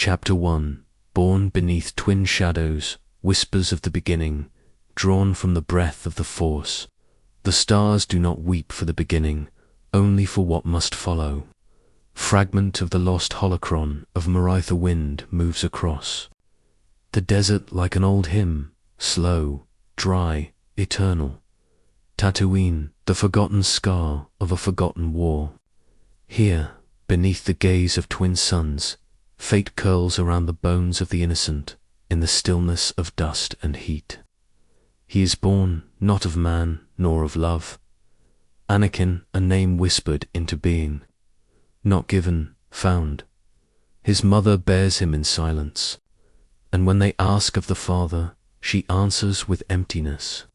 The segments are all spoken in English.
Chapter 1. Born beneath twin shadows, whispers of the beginning, drawn from the breath of the Force. The stars do not weep for the beginning, only for what must follow. Fragment of the lost holocron of Maritha wind moves across the desert like an old hymn, slow, dry, eternal. Tatooine, the forgotten scar of a forgotten war. Here, beneath the gaze of twin suns, fate curls around the bones of the innocent in the stillness of dust and heat. He is born not of man nor of love. Anakin, a name whispered into being. Not given, found. His mother bears him in silence, and when they ask of the father, she answers with emptiness.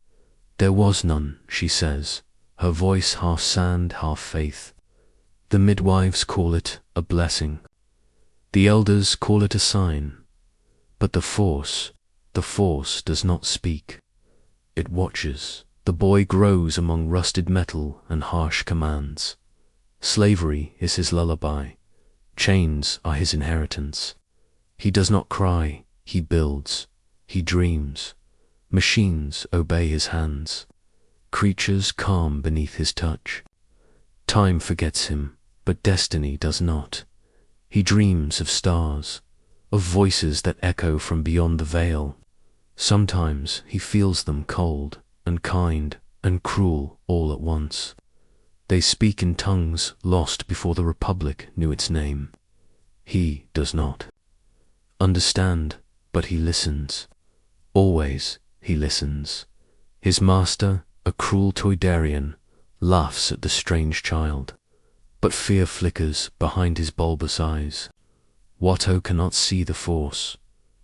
There was none, she says, her voice half sand, half faith. The midwives call it a blessing. The elders call it a sign. But the Force does not speak. It watches. The boy grows among rusted metal and harsh commands. Slavery is his lullaby. Chains are his inheritance. He does not cry, he builds. He dreams. Machines obey his hands. Creatures calm beneath his touch. Time forgets him, but destiny does not. He dreams of stars, of voices that echo from beyond the veil. Sometimes he feels them cold and kind and cruel all at once. They speak in tongues lost before the Republic knew its name. He does not understand, but he listens. Always he listens. His master, a cruel Toydarian, laughs at the strange child, but fear flickers behind his bulbous eyes. Watto cannot see the Force,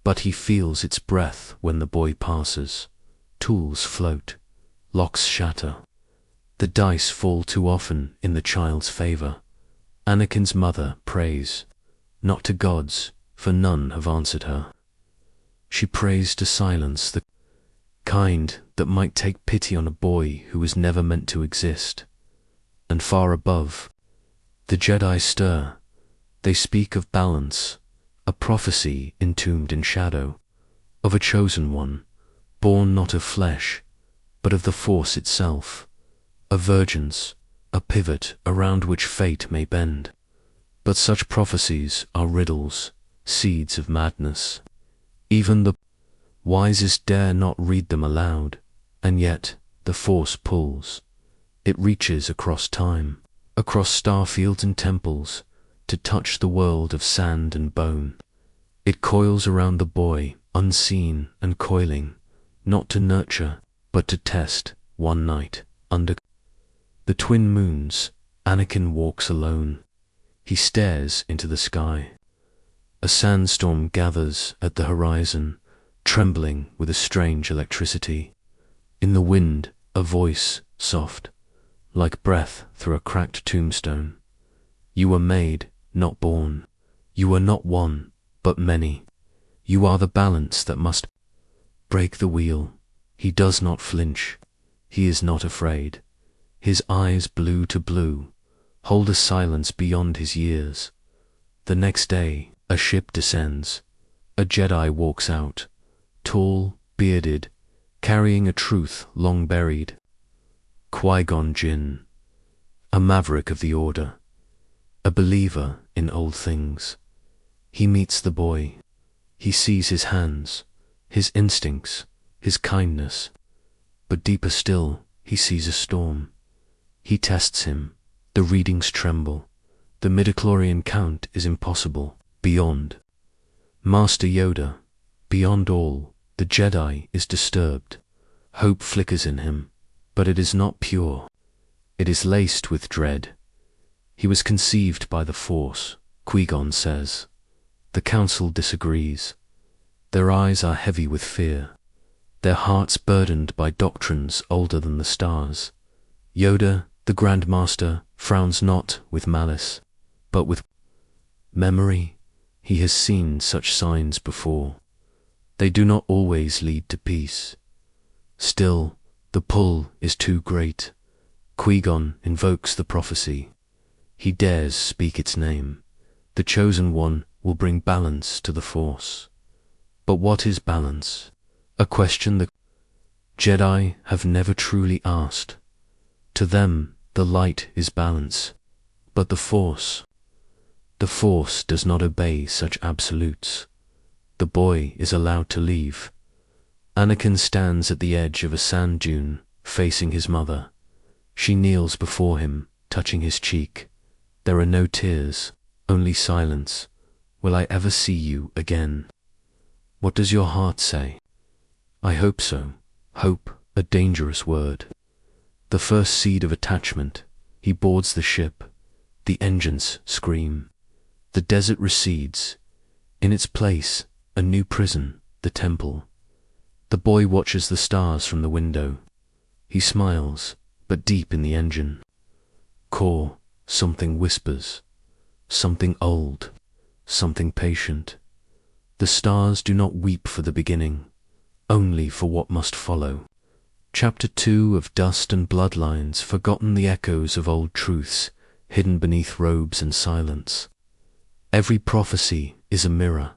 but he feels its breath when the boy passes. Tools float, locks shatter. The dice fall too often in the child's favor. Anakin's mother prays, not to gods, for none have answered her. She prays to silence, the kind that might take pity on a boy who was never meant to exist. And far above, the Jedi stir. They speak of balance, a prophecy entombed in shadow, of a chosen one, born not of flesh, but of the Force itself, a virgins, a pivot around which fate may bend. But such prophecies are riddles, seeds of madness. Even the wisest dare not read them aloud, and yet the Force pulls. It reaches across time, across starfields and temples, to touch the world of sand and bone. It coils around the boy, unseen and coiling, not to nurture, but to test. One night, under the twin moons, Anakin walks alone. He stares into the sky. A sandstorm gathers at the horizon, trembling with a strange electricity. In the wind, a voice, soft, like breath through a cracked tombstone. You were made, not born. You are not one, but many. You are the balance that must break the wheel. He does not flinch. He is not afraid. His eyes, blue to blue, hold a silence beyond his years. The next day, a ship descends. A Jedi walks out, tall, bearded, carrying a truth long buried. Qui-Gon Jinn, a maverick of the Order, a believer in old things. He meets the boy. He sees his hands, his instincts, his kindness. But deeper still, he sees a storm. He tests him. The readings tremble. The midichlorian count is impossible. Beyond. Master Yoda, beyond all, the Jedi is disturbed. Hope flickers in him, but it is not pure. It is laced with dread. He was conceived by the Force, Qui-Gon says. The Council disagrees. Their eyes are heavy with fear, their hearts burdened by doctrines older than the stars. Yoda, the Grand Master, frowns not with malice, but with memory. He has seen such signs before. They do not always lead to peace. Still, the pull is too great. Qui-Gon invokes the prophecy. He dares speak its name. The chosen one will bring balance to the Force. But what is balance? A question the Jedi have never truly asked. To them, the light is balance. But the Force does not obey such absolutes. The boy is allowed to leave. Anakin stands at the edge of a sand dune, facing his mother. She kneels before him, touching his cheek. There are no tears, only silence. Will I ever see you again? What does your heart say? I hope so. Hope, a dangerous word. The first seed of attachment. He boards the ship. The engines scream. The desert recedes. In its place, a new prison, the temple. The boy watches the stars from the window. He smiles, but deep in the engine core, something whispers. Something old, something patient. The stars do not weep for the beginning, only for what must follow. Chapter 2 of Dust and Bloodlines, forgotten the echoes of old truths, hidden beneath robes and silence. Every prophecy is a mirror.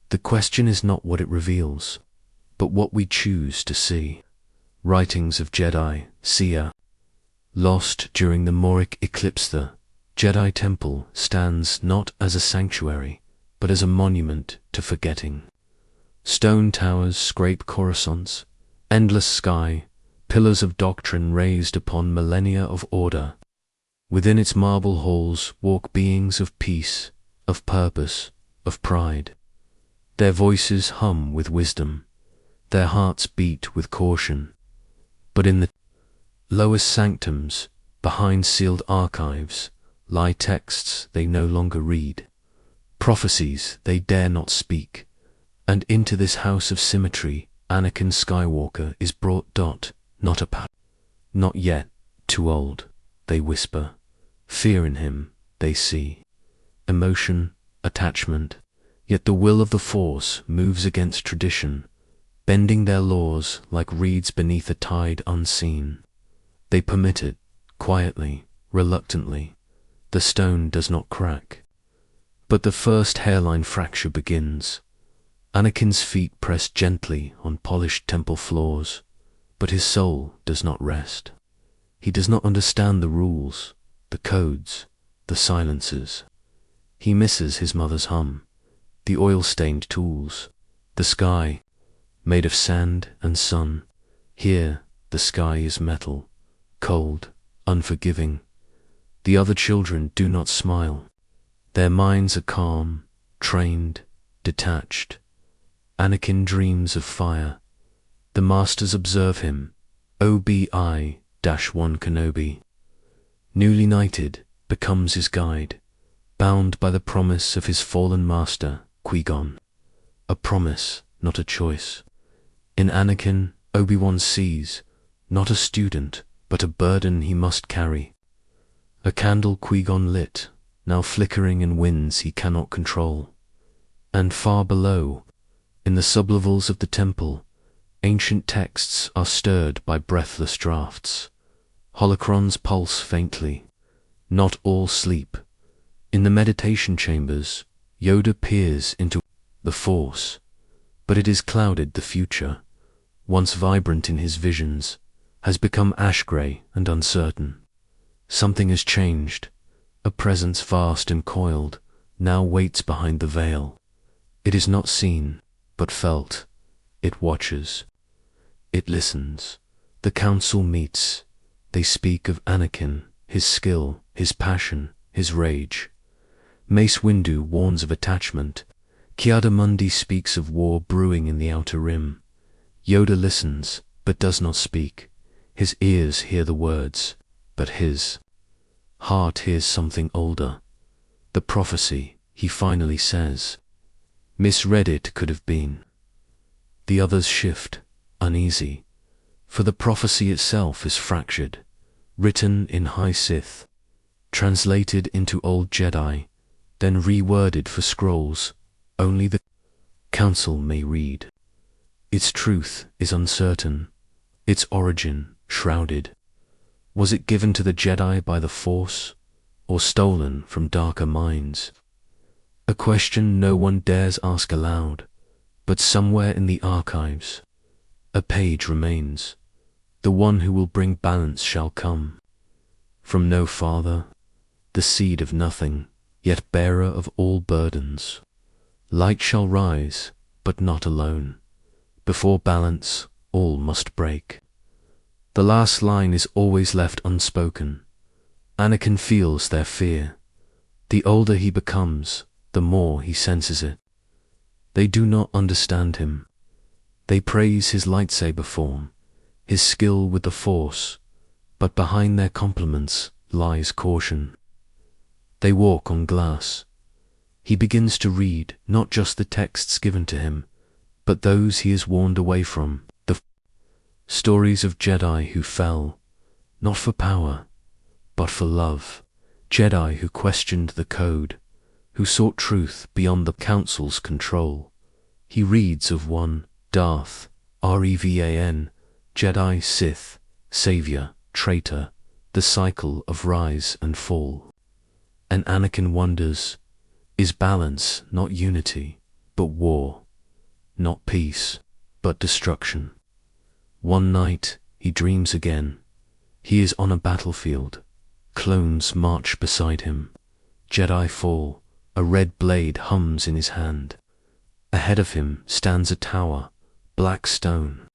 The question is not what it reveals, but what we choose to see. Writings of Jedi, seer. Lost during the Mauric eclipse, the Jedi Temple stands not as a sanctuary, but as a monument to forgetting. Stone towers scrape Coruscants, endless sky, pillars of doctrine raised upon millennia of order. Within its marble halls walk beings of peace, of purpose, of pride. Their voices hum with wisdom, their hearts beat with caution. But in the lowest sanctums, behind sealed archives, lie texts they no longer read, prophecies they dare not speak. And into this house of symmetry, Anakin Skywalker is brought. Not a not yet, too old, they whisper. Fear in him, they see. Emotion, attachment. Yet the will of the Force moves against tradition, bending their laws like reeds beneath a tide unseen. They permit it, quietly, reluctantly. The stone does not crack. But the first hairline fracture begins. Anakin's feet press gently on polished temple floors, but his soul does not rest. He does not understand the rules, the codes, the silences. He misses his mother's hum, the oil-stained tools, the sky, made of sand and sun. Here, the sky is metal, cold, unforgiving. The other children do not smile. Their minds are calm, trained, detached. Anakin dreams of fire. The masters observe him, OBI-1 Kenobi. Newly knighted, becomes his guide, bound by the promise of his fallen master, Qui-Gon. A promise, not a choice. In Anakin, Obi-Wan sees, not a student, but a burden he must carry. A candle Qui-Gon lit, now flickering in winds he cannot control. And far below, in the sublevels of the temple, ancient texts are stirred by breathless drafts. Holocrons pulse faintly. Not all sleep. In the meditation chambers, Yoda peers into the Force, but it is clouded. The future, once vibrant in his visions, has become ash-grey and uncertain. Something has changed. A presence vast and coiled now waits behind the veil. It is not seen, but felt. It watches. It listens. The council meets. They speak of Anakin, his skill, his passion, his rage. Mace Windu warns of attachment. Ki-Adi-Mundi speaks of war brewing in the Outer Rim. Yoda listens, but does not speak. His ears hear the words, but his heart hears something older. The prophecy, he finally says. Misread it could have been. The others shift, uneasy, for the prophecy itself is fractured, written in High Sith, translated into Old Jedi, then reworded for scrolls only the Council may read. Its truth is uncertain, its origin shrouded. Was it given to the Jedi by the Force, or stolen from darker minds? A A question no one dares ask aloud, but somewhere in the archives, a page remains. The one who will bring balance shall come. From no father, the seed of nothing, yet bearer of all burdens. Light shall rise, but not alone. Before balance, all must break. The last line is always left unspoken. Anakin feels their fear. The older he becomes, the more he senses it. They do not understand him. They praise his lightsaber form, his skill with the Force, but behind their compliments lies caution. They walk on glass. He begins to read not just the texts given to him, but those he is warned away from, the stories of Jedi who fell, not for power, but for love. Jedi who questioned the code, who sought truth beyond the Council's control. He reads of one, Darth, Revan, Jedi, Sith, Savior, traitor, the cycle of rise and fall. And Anakin wonders, is balance not unity, but war? Not peace, but destruction? One night, he dreams again. He is on a battlefield. Clones march beside him. Jedi fall. A red blade hums in his hand. Ahead of him stands a tower, black stone,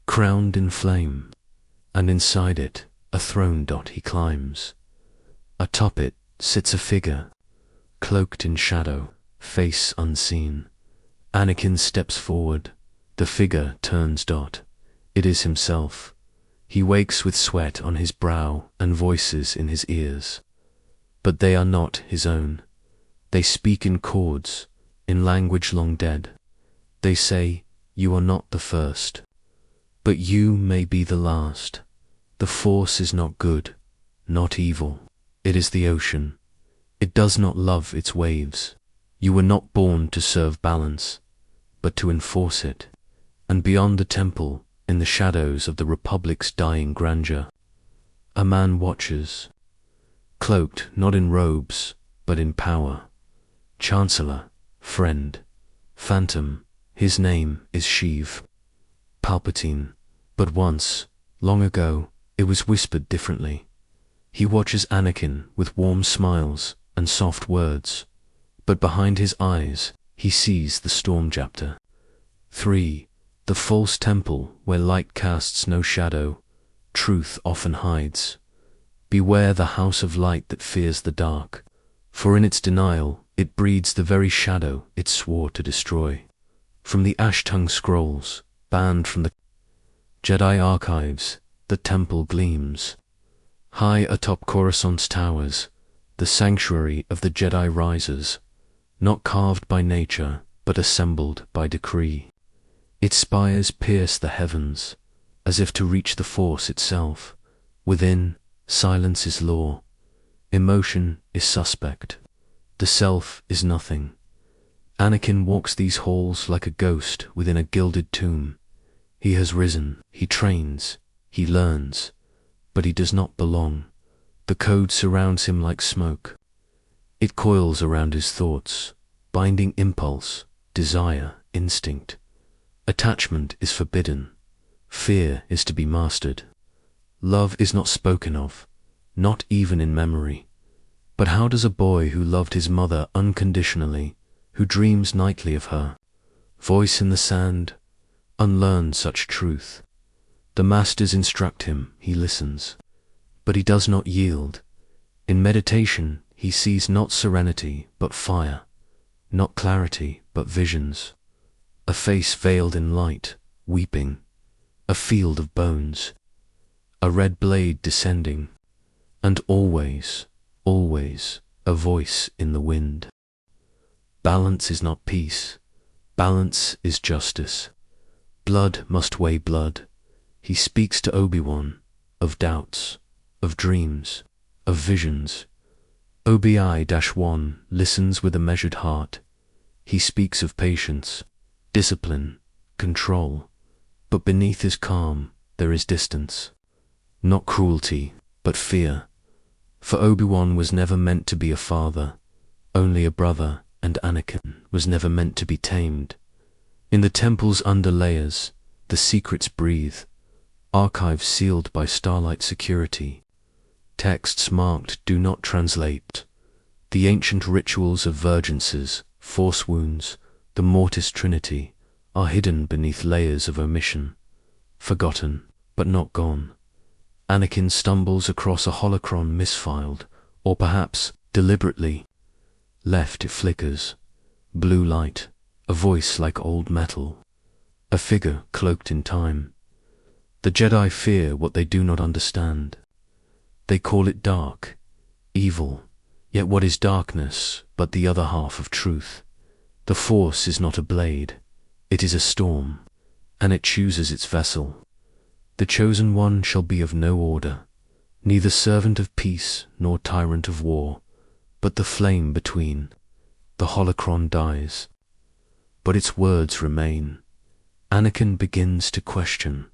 crowned in flame, and inside it, a throne dot he climbs. Atop it sits a figure, cloaked in shadow, face unseen. Anakin steps forward. The figure turns dot. It is himself. He wakes with sweat on his brow and voices in his ears. But they are not his own. They speak in chords, in language long dead. They say, you are not the first, but you may be the last. The Force is not good, not evil. It is the ocean. It does not love its waves. You were not born to serve balance, but to enforce it. And beyond the temple, in the shadows of the Republic's dying grandeur, a man watches, cloaked not in robes, but in power. Chancellor, friend, phantom, his name is Sheev, Palpatine. But once, long ago, it was whispered differently. He watches Anakin with warm smiles and soft words, but behind his eyes he sees the Stormjapter. 3. The false temple where light casts no shadow, truth often hides. Beware the house of light that fears the dark, for in its denial it breeds the very shadow it swore to destroy. From the ash-tongue scrolls, banned from the Jedi archives, the temple gleams. High atop Coruscant's towers, the sanctuary of the Jedi rises, not carved by nature, but assembled by decree. Its spires pierce the heavens, as if to reach the Force itself. Within, silence is law. Emotion is suspect. The self is nothing. Anakin walks these halls like a ghost within a gilded tomb. He has risen, he trains, he learns, but he does not belong. The code surrounds him like smoke. It coils around his thoughts, binding impulse, desire, instinct. Attachment is forbidden. Fear is to be mastered. Love is not spoken of, not even in memory. But how does a boy who loved his mother unconditionally, who dreams nightly of her, voice in the sand, unlearn such truth? The masters instruct him, he listens, but he does not yield. In meditation, he sees not serenity, but fire, not clarity, but visions. A face veiled in light, weeping, a field of bones, a red blade descending, and always, always, a voice in the wind. Balance is not peace. Balance is justice. Blood must weigh blood. He speaks to Obi-Wan of doubts, of dreams, of visions. Obi-Wan listens with a measured heart. He speaks of patience, discipline, control. But beneath his calm there is distance. Not cruelty, but fear. For Obi-Wan was never meant to be a father, only a brother, and Anakin was never meant to be tamed. In the temple's underlayers, the secrets breathe, archives sealed by starlight security, texts marked "do not translate." The ancient rituals of virginces, force wounds, the mortis trinity, are hidden beneath layers of omission. Forgotten, but not gone. Anakin stumbles across a holocron misfiled, or perhaps deliberately. Left it flickers. Blue light, a voice like old metal, a figure cloaked in time. The Jedi fear what they do not understand. They call it dark, evil. Yet what is darkness but the other half of truth? The Force is not a blade, it is a storm, and it chooses its vessel. The chosen one shall be of no order, neither servant of peace nor tyrant of war, but the flame between. The holocron dies, but its words remain. Anakin begins to question.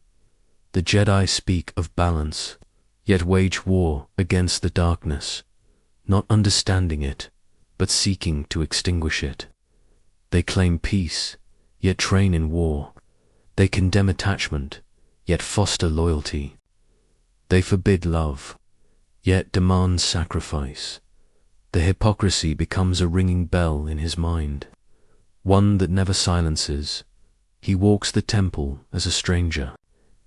The Jedi speak of balance, yet wage war against the darkness, not understanding it, but seeking to extinguish it. They claim peace, yet train in war. They condemn attachment, yet foster loyalty. They forbid love, yet demand sacrifice. The hypocrisy becomes a ringing bell in his mind, one that never silences. He walks the temple as a stranger.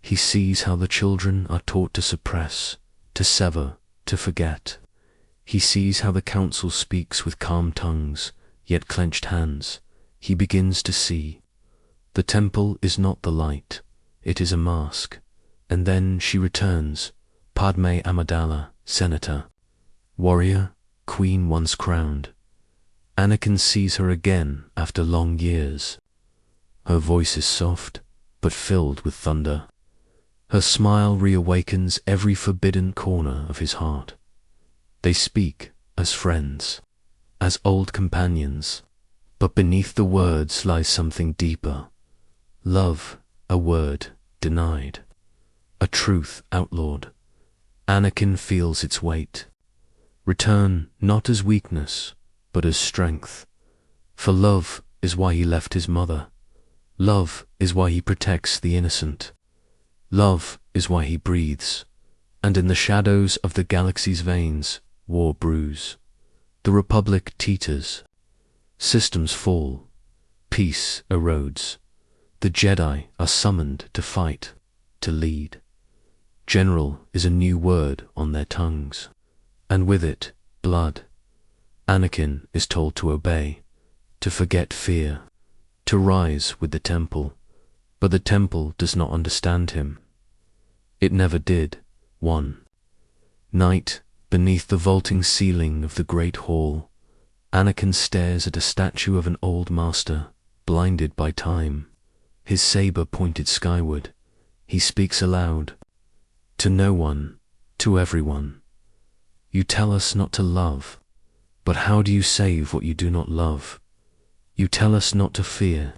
He sees how the children are taught to suppress, to sever, to forget. He sees how the council speaks with calm tongues, yet clenched hands. He begins to see. The temple is not the light, it is a mask. And then she returns, Padme Amidala, senator, warrior, queen once crowned. Anakin sees her again after long years. Her voice is soft, but filled with thunder. Her smile reawakens every forbidden corner of his heart. They speak as friends, as old companions, but beneath the words lies something deeper. Love, a word denied, a truth outlawed. Anakin feels its weight. Return not as weakness, but as strength. For love is why he left his mother. Love is why he protects the innocent. Love is why he breathes. And in the shadows of the galaxy's veins, war brews. The Republic teeters. Systems fall. Peace erodes. The Jedi are summoned to fight, to lead. General is a new word on their tongues, and with it, blood. Anakin is told to obey, to forget fear, to rise with the temple, but the temple does not understand him. It never did. One night, beneath the vaulting ceiling of the great hall, Anakin stares at a statue of an old master, blinded by time. His saber pointed skyward. He speaks aloud. To no one, to everyone. You tell us not to love, but how do you save what you do not love? You tell us not to fear,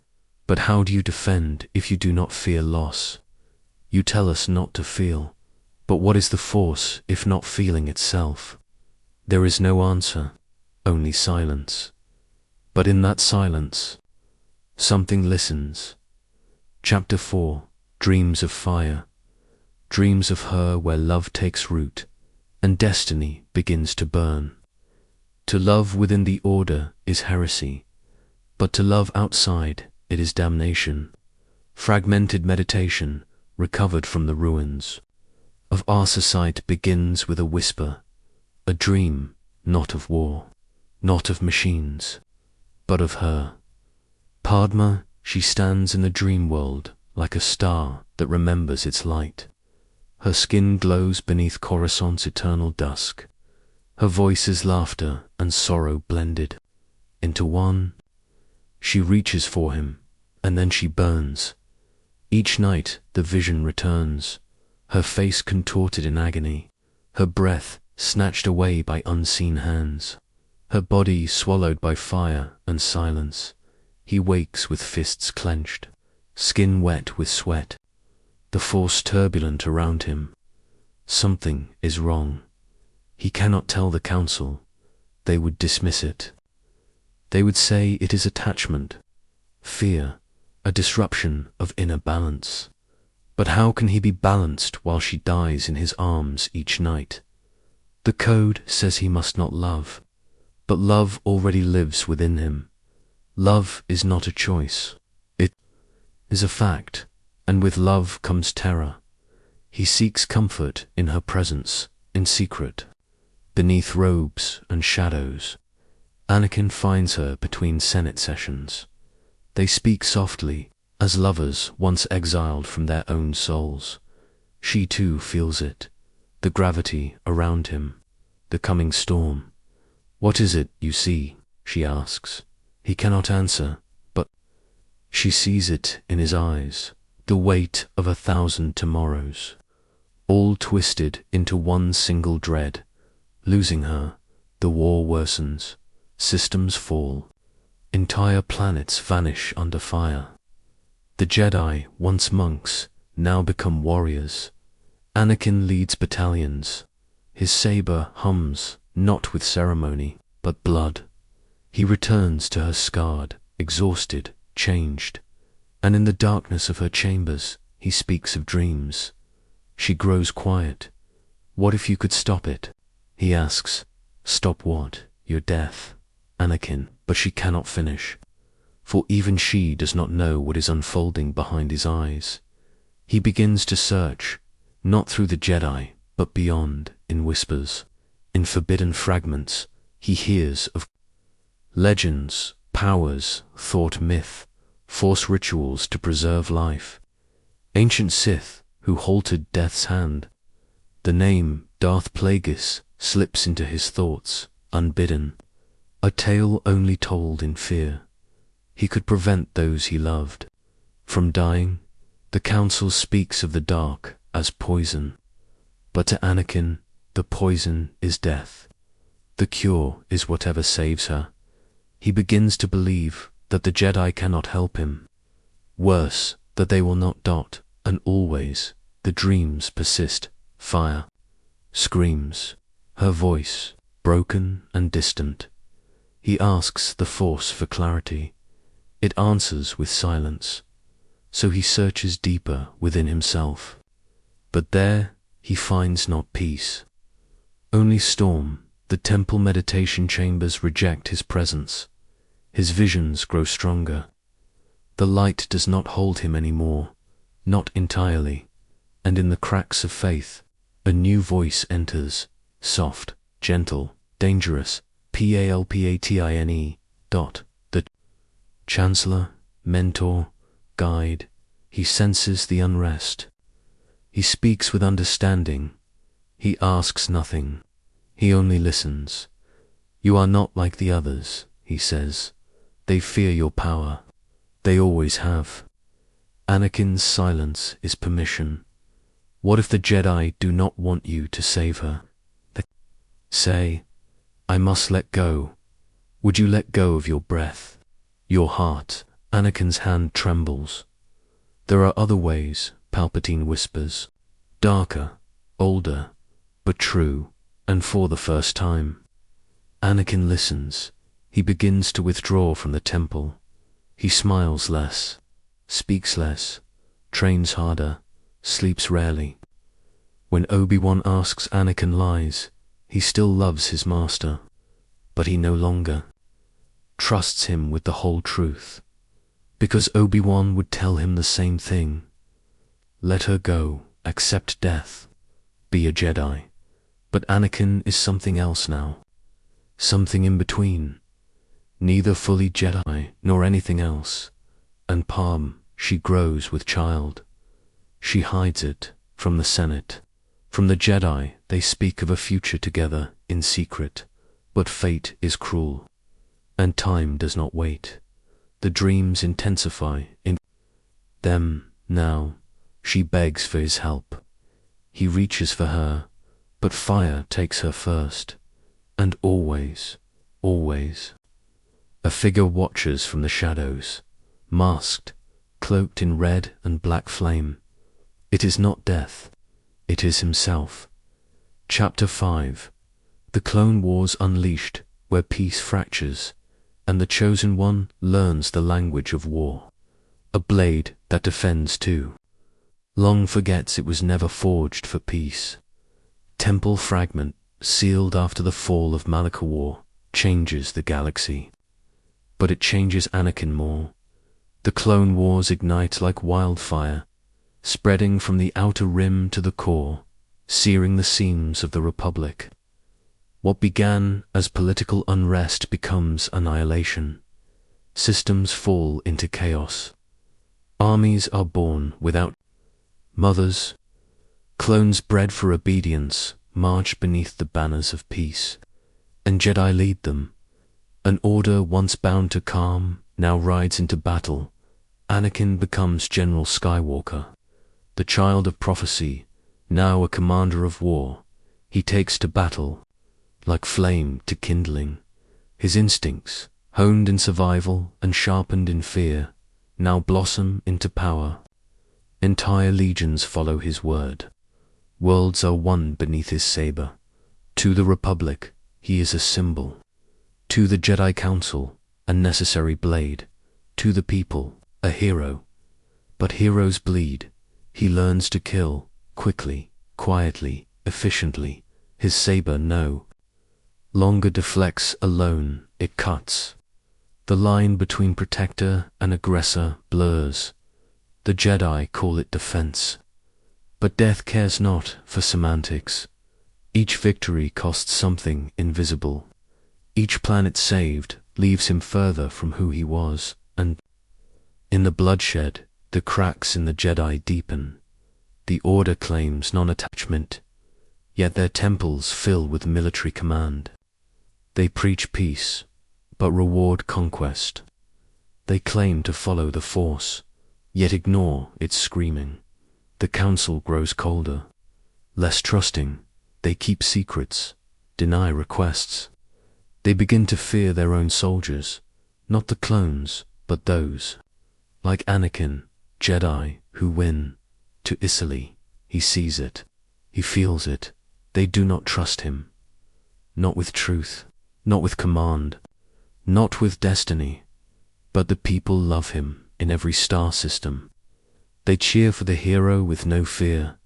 but how do you defend if you do not fear loss? You tell us not to feel, but what is the Force if not feeling itself? There is no answer, only silence. But in that silence, something listens. Chapter 4, Dreams of Fire. Dreams of her where love takes root, and destiny begins to burn. To love within the order is heresy, but to love outside it is damnation. Fragmented meditation, recovered from the ruins of Arsacyte, begins with a whisper, a dream, not of war, not of machines, but of her. Padma, she stands in the dream world like a star that remembers its light. Her skin glows beneath Coruscant's eternal dusk. Her voice is laughter and sorrow blended into one. She reaches for him, and then she burns. Each night the vision returns, her face contorted in agony, her breath snatched away by unseen hands, her body swallowed by fire and silence. He wakes with fists clenched, skin wet with sweat, the Force turbulent around him. Something is wrong. He cannot tell the council. They would dismiss it. They would say it is attachment, fear, a disruption of inner balance. But how can he be balanced while she dies in his arms each night? The code says he must not love, but love already lives within him. Love is not a choice. It is a fact, and with love comes terror. He seeks comfort in her presence, in secret, beneath robes and shadows. Anakin finds her between Senate sessions. They speak softly, as lovers once exiled from their own souls. She too feels it, the gravity around him, the coming storm. "What is it you see?" she asks. He cannot answer, but she sees it in his eyes, the weight of 1,000 tomorrows, all twisted into one single dread. Losing her, the war worsens, systems fall, entire planets vanish under fire. The Jedi, once monks, now become warriors. Anakin leads battalions. His saber hums, not with ceremony, but blood. He returns to her scarred, exhausted, changed, and in the darkness of her chambers, he speaks of dreams. She grows quiet. "What if you could stop it?" he asks. "Stop what? Your death, Anakin," but she cannot finish, for even she does not know what is unfolding behind his eyes. He begins to search, not through the Jedi, but beyond, in whispers, in forbidden fragments. He hears of legends, powers, thought myth, force rituals to preserve life. Ancient Sith who halted death's hand. The name Darth Plagueis slips into his thoughts, unbidden, a tale only told in fear. He could prevent those he loved from dying. The Council speaks of the dark as poison, but to Anakin, the poison is death. The cure is whatever saves her. He begins to believe that the Jedi cannot help him. Worse, that they will not dot, and always, the dreams persist. Fire screams, her voice, broken and distant. He asks the Force for clarity. It answers with silence. So he searches deeper within himself. But there he finds not peace, only storm. The temple meditation chambers reject his presence. His visions grow stronger. The light does not hold him anymore, not entirely, and in the cracks of faith, a new voice enters, soft, gentle, dangerous, Palpatine. The Chancellor, mentor, guide. He senses the unrest. He speaks with understanding. He asks nothing. He only listens. "You are not like the others," he says. "They fear your power. They always have." Anakin's silence is permission. What if the Jedi do not want you to save her? They say, "I must let go." Would you let go of your breath, your heart? Anakin's hand trembles. "There are other ways," Palpatine whispers. "Darker, older, but true, and for the first time." Anakin listens. He begins to withdraw from the temple. He smiles less, speaks less, trains harder, sleeps rarely. When Obi-Wan asks Anakin lies, he still loves his master, but he no longer trusts him with the whole truth, because Obi-Wan would tell him the same thing. Let her go, accept death, be a Jedi. But Anakin is something else now, something in between, neither fully Jedi nor anything else. And Palm, she grows with child. She hides it from the Senate. From the Jedi, they speak of a future together in secret, but fate is cruel, and time does not wait. The dreams intensify in them now. She begs for his help. He reaches for her, but fire takes her first. And always, always, a figure watches from the shadows, masked, cloaked in red and black flame. It is not death, it is himself. Chapter 5. The Clone Wars Unleashed, where peace fractures. and the chosen one learns the language of war. A blade that defends too long forgets it was never forged for peace. Temple fragment, sealed after the fall of Malachor, changes the galaxy. But it changes Anakin more. The clone wars ignite like wildfire, spreading from the outer rim to the core, searing the seams of the Republic. What began as political unrest becomes annihilation. Systems fall into chaos. Armies are born without mothers. Clones bred for obedience march beneath the banners of peace, and Jedi lead them. An order once bound to calm now rides into battle. Anakin becomes General Skywalker, the child of prophecy, now a commander of war. He takes to battle, like flame to kindling. His instincts, honed in survival and sharpened in fear, now blossom into power. Entire legions follow his word. Worlds are one beneath his saber. To the Republic, he is a symbol. To the Jedi Council, a necessary blade. To the people, a hero. But heroes bleed. He learns to kill, quickly, quietly, efficiently. His saber no longer deflects alone, it cuts. The line between protector and aggressor blurs. The Jedi call it defense. But death cares not for semantics. Each victory costs something invisible. Each planet saved leaves him further from who he was, and in the bloodshed, the cracks in the Jedi deepen. The Order claims non-attachment, yet their temples fill with military command. They preach peace, but reward conquest. They claim to follow the Force, yet ignore its screaming. The Council grows colder, less trusting. They keep secrets, deny requests. They begin to fear their own soldiers, not the clones, but those, like Anakin, Jedi, who win. To Isili, he sees it, he feels it. They do not trust him. Not with truth, not with command, not with destiny. But the people love him in every star system. They cheer for the hero with no fear,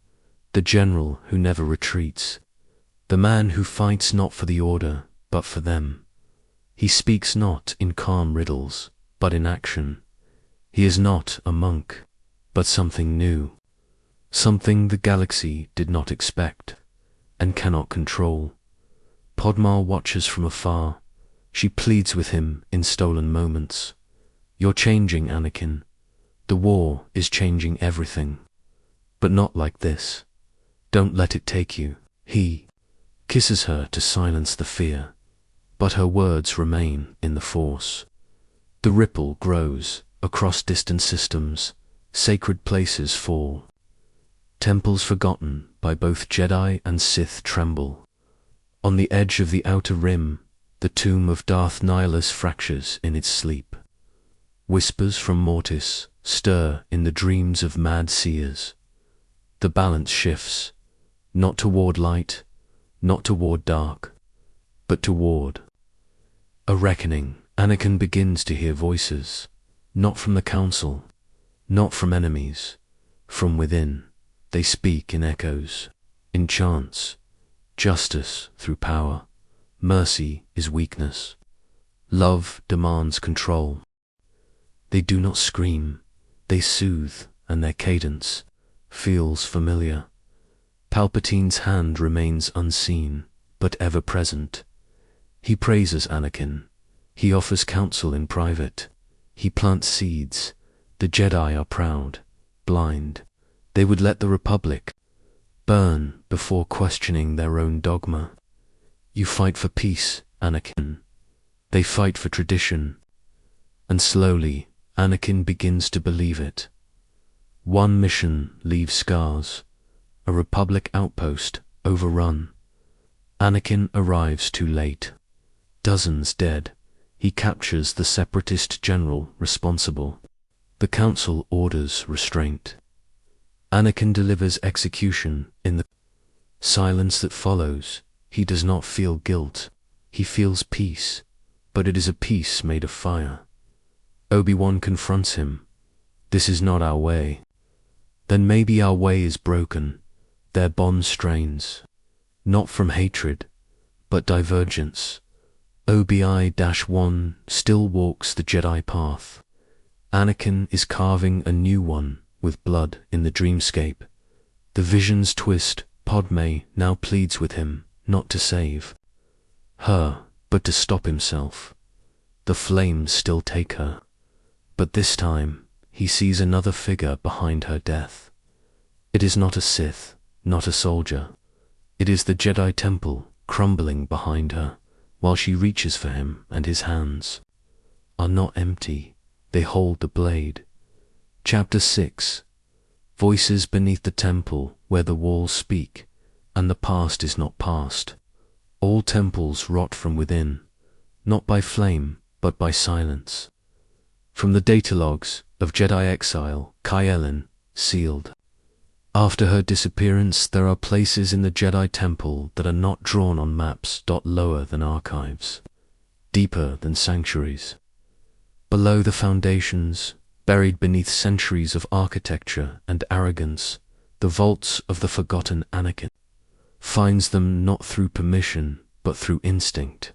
the general who never retreats, the man who fights not for the Order, but for them. He speaks not in calm riddles, but in action. He is not a monk, but something new, something the galaxy did not expect and cannot control. Podmal watches from afar. She pleads with him in stolen moments. You're changing, Anakin. The war is changing everything. But not like this. Don't let it take you. He kisses her to silence the fear, but her words remain in the Force. The ripple grows across distant systems. Sacred places fall. Temples forgotten by both Jedi and Sith tremble. On the edge of the outer rim, the tomb of Darth Nihilus fractures in its sleep. Whispers from Mortis stir in the dreams of mad seers. The balance shifts, not toward light, not toward dark, but toward a reckoning. Anakin begins to hear voices, not from the Council, not from enemies, from within. They speak in echoes, in chants. Justice through power. Mercy is weakness. Love demands control. They do not scream. They soothe, and their cadence feels familiar. Palpatine's hand remains unseen, but ever present. He praises Anakin. He offers counsel in private. He plants seeds. The Jedi are proud, blind. They would let the Republic burn before questioning their own dogma. You fight for peace, Anakin. They fight for tradition. And slowly, Anakin begins to believe it. One mission leaves scars. A Republic outpost overrun. Anakin arrives too late. Dozens dead. He captures the separatist general responsible. The Council orders restraint. Anakin delivers execution. In the silence that follows, he does not feel guilt. He feels peace. but it is a peace made of fire. Obi-Wan confronts him. This is not our way. Then maybe our way is broken. Their bond strains, not from hatred, but divergence. Obi-Wan still walks the Jedi path. Anakin is carving a new one with blood in the dreamscape. The visions twist. Padme now pleads with him not to save her, but to stop himself. The flames still take her, but this time he sees another figure behind her death. It is not a Sith, not a soldier. It is the Jedi temple crumbling behind her, while she reaches for him, and his hands are not empty. They hold the blade. Chapter 6. Voices beneath the temple where the walls speak, and the past is not past. All temples rot from within, not by flame, but by silence. From the datalogues of Jedi exile, Kyelin, sealed. After her disappearance, there are places in the Jedi temple that are not drawn on maps. Lower than archives, deeper than sanctuaries. Below the foundations, buried beneath centuries of architecture and arrogance, the vaults of the forgotten Anakin finds them not through permission, but through instinct.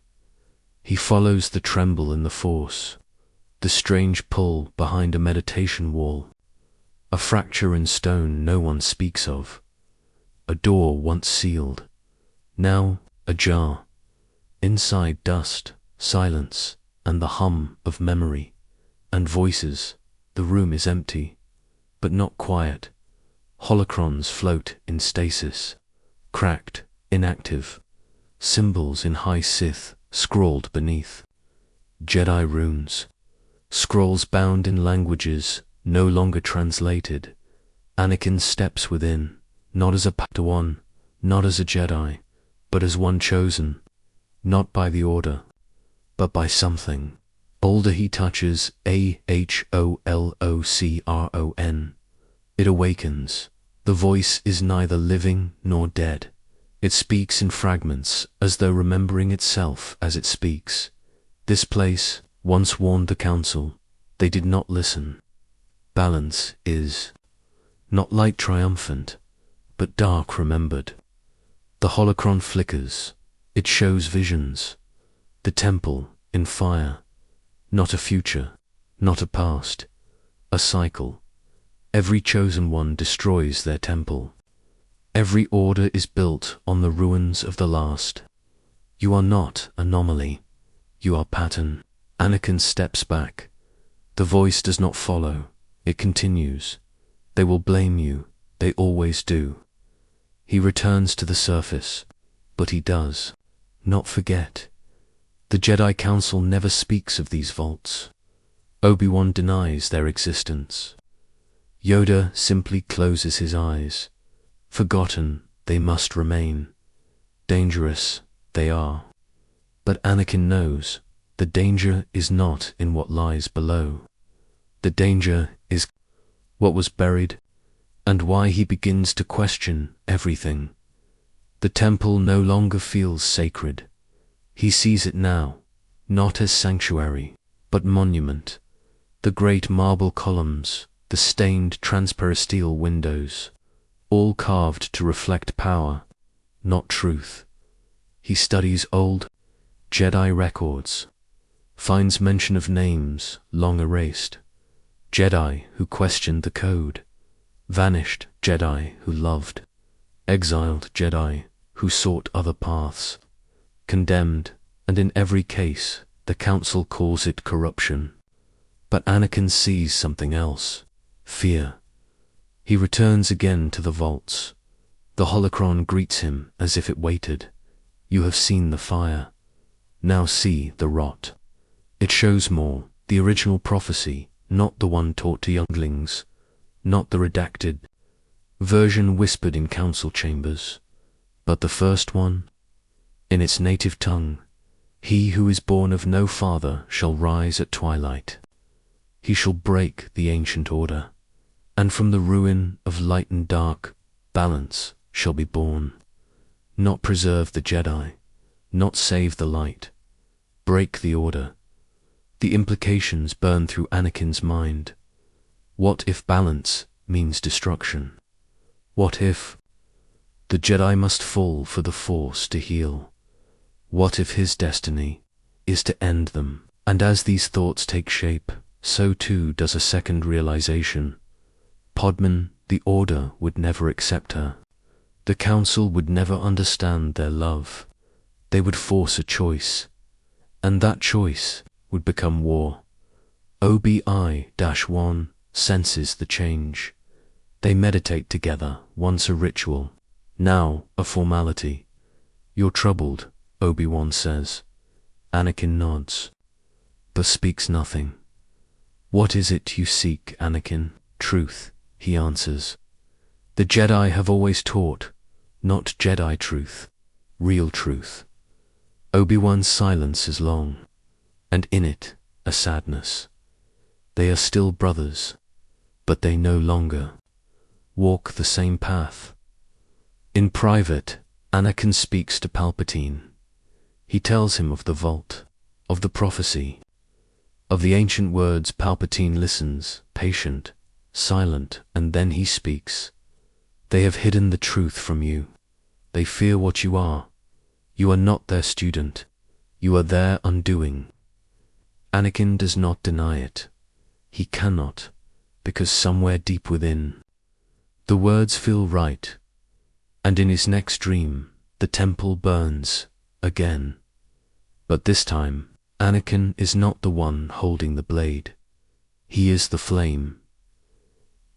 He follows the tremble in the Force, the strange pull behind a meditation wall, a fracture in stone no one speaks of, a door once sealed, now ajar. Inside dust, silence, and the hum of memory, and voices. The room is empty, but not quiet. Holocrons float in stasis, cracked, inactive. Symbols in high Sith scrawled beneath. Jedi runes, scrolls bound in languages no longer translated. Anakin steps within, not as a Padawan, not as a Jedi, but as one chosen, not by the Order, but by something. Older he touches Aholocron. It awakens. The voice is neither living nor dead. It speaks in fragments, as though remembering itself as it speaks. This place once warned the Council. They did not listen. Balance is not light triumphant, but dark remembered. The holocron flickers. It shows visions. The temple in fire. Not a future, not a past, a cycle. Every chosen one destroys their temple. Every order is built on the ruins of the last. You are not anomaly. You are pattern. Anakin steps back. The voice does not follow. It continues. They will blame you. They always do. He returns to the surface, but he does not forget. The Jedi Council never speaks of these vaults. Obi-Wan denies their existence. Yoda simply closes his eyes. Forgotten, they must remain. Dangerous, they are. But Anakin knows the danger is not in what lies below. The danger is what was buried, and why he begins to question everything. The temple no longer feels sacred. He sees it now, not as sanctuary, but monument. The great marble columns, the stained transparisteel windows, all carved to reflect power, not truth. He studies old Jedi records, finds mention of names long erased. Jedi who questioned the code, vanished Jedi who loved, exiled Jedi who sought other paths. Condemned, and in every case, the Council calls it corruption. But Anakin sees something else, fear. He returns again to the vaults. The holocron greets him as if it waited. You have seen the fire. Now see the rot. It shows more, the original prophecy, not the one taught to younglings, not the redacted version whispered in council chambers, but the first one. In its native tongue, he who is born of no father shall rise at twilight. He shall break the ancient order, and from the ruin of light and dark, balance shall be born. Not preserve the Jedi, not save the light, break the order. The implications burn through Anakin's mind. What if balance means destruction? What if the Jedi must fall for the Force to heal? What if his destiny is to end them? And as these thoughts take shape, so too does a second realization. Podman, the Order, would never accept her. The Council would never understand their love. They would force a choice, and that choice would become war. OBI-1 senses the change. They meditate together, once a ritual, now a formality. "You're troubled," Obi-Wan says. Anakin nods, but speaks nothing. "What is it you seek, Anakin?" "Truth," he answers. "The Jedi have always taught, not Jedi truth, real truth." Obi-Wan's silence is long, and in it a sadness. They are still brothers, but they no longer walk the same path. In private, Anakin speaks to Palpatine. He tells him of the vault, of the prophecy, of the ancient words. Palpatine listens, patient, silent, and then he speaks. "They have hidden the truth from you. They fear what you are. You are not their student. You are their undoing." Anakin does not deny it. He cannot, because somewhere deep within, the words feel right. And in his next dream, the temple burns again. But this time, Anakin is not the one holding the blade. He is the flame.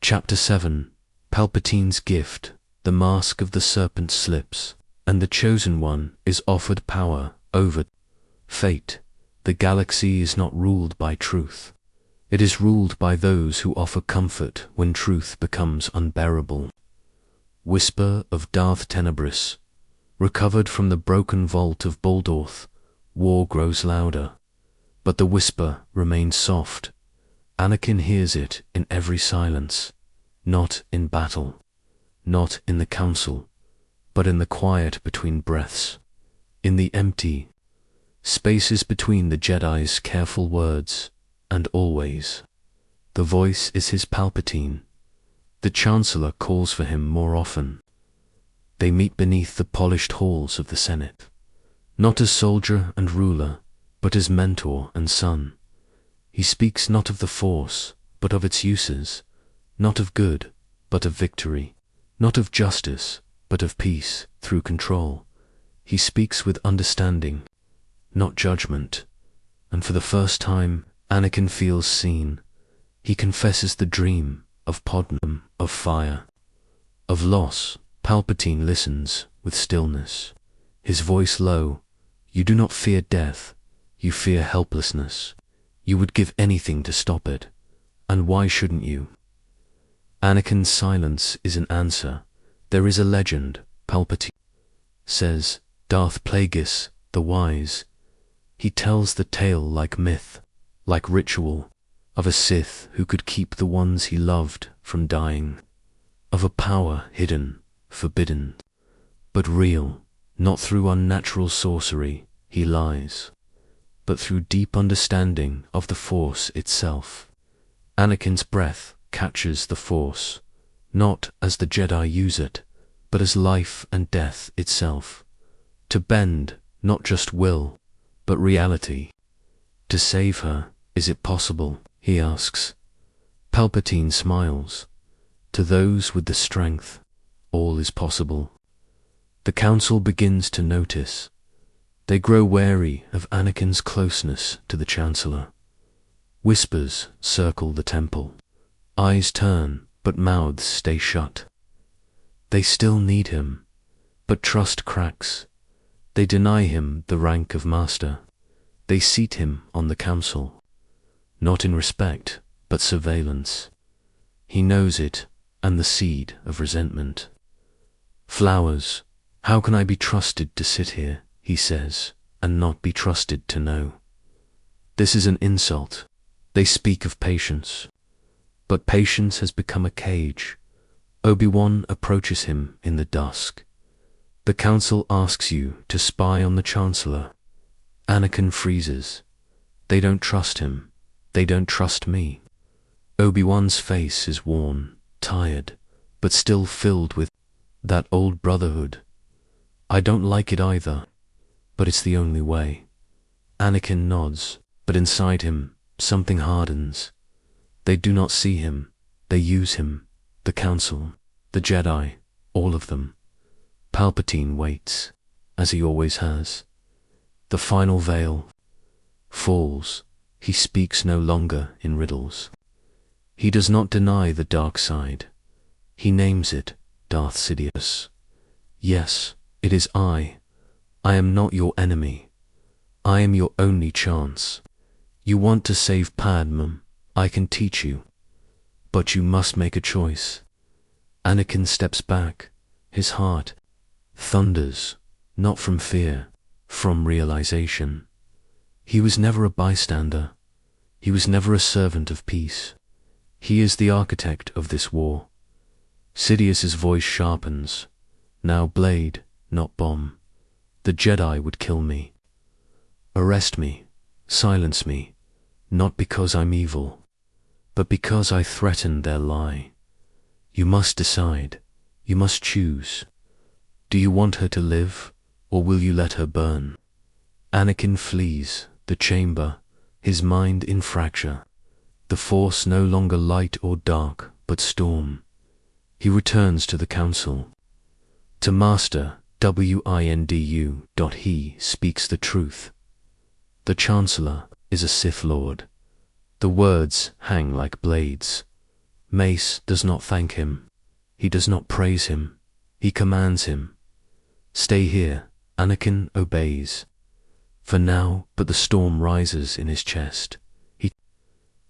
Chapter 7. Palpatine's gift. The mask of the serpent slips, and the chosen one is offered power over fate. The galaxy is not ruled by truth. It is ruled by those who offer comfort when truth becomes unbearable. Whisper of Darth Tenebris. Recovered from the broken vault of Baldorth, war grows louder, but the whisper remains soft. Anakin hears it in every silence, not in battle, not in the council, but in the quiet between breaths, in the empty spaces between the Jedi's careful words, and always. The voice is his Palpatine. The Chancellor calls for him more often. They meet beneath the polished halls of the Senate, not as soldier and ruler, but as mentor and son. He speaks not of the Force, but of its uses, not of good, but of victory, not of justice, but of peace through control. He speaks with understanding, not judgment, and for the first time, Anakin feels seen. He confesses the dream of Podman, of fire, of loss. Palpatine listens with stillness, his voice low. "You do not fear death, you fear helplessness. You would give anything to stop it, and why shouldn't you?" Anakin's silence is an answer. "There is a legend," Palpatine says, "Darth Plagueis, the wise. He tells the tale like myth, like ritual, of a Sith who could keep the ones he loved from dying, of a power hidden, forbidden, but real. Not through unnatural sorcery he lies, but through deep understanding of the Force itself." Anakin's breath catches the Force, not as the Jedi use it, but as life and death itself. To bend, not just will, but reality. To save her, is it possible? He asks. Palpatine smiles. To those with the strength, all is possible. The Council begins to notice. They grow wary of Anakin's closeness to the Chancellor. Whispers circle the temple. Eyes turn, but mouths stay shut. They still need him, but trust cracks. They deny him the rank of master. They seat him on the council, not in respect, but surveillance. He knows it, and the seed of resentment. "Flowers, how can I be trusted to sit here," he says, "and not be trusted to know? This is an insult." They speak of patience, but patience has become a cage. Obi-Wan approaches him in the dusk. "The Council asks you to spy on the Chancellor." Anakin freezes. They don't trust him. They don't trust me. Obi-Wan's face is worn, tired, but still filled with that old brotherhood. I don't like it either, but it's the only way. Anakin nods, but inside him, something hardens. They do not see him. They use him. The Council, the Jedi, all of them. Palpatine waits, as he always has. The final veil falls. He speaks no longer in riddles. He does not deny the dark side. He names it, Darth Sidious. Yes, it is I. I am not your enemy. I am your only chance. You want to save Padme, I can teach you. But you must make a choice. Anakin steps back. His heart thunders, not from fear, from realization. He was never a bystander. He was never a servant of peace. He is the architect of this war. Sidious's voice sharpens. Now blade, not bomb. The Jedi would kill me. Arrest me, silence me, not because I'm evil, but because I threatened their lie. You must decide. You must choose. Do you want her to live, or will you let her burn? Anakin flees the chamber, his mind in fracture. The Force no longer light or dark, but storm. He returns to the Council. To Master Windu. He speaks the truth. The Chancellor is a Sith Lord. The words hang like blades. Mace does not thank him. He does not praise him. He commands him. Stay here. Anakin obeys. For now, but the storm rises in his chest. He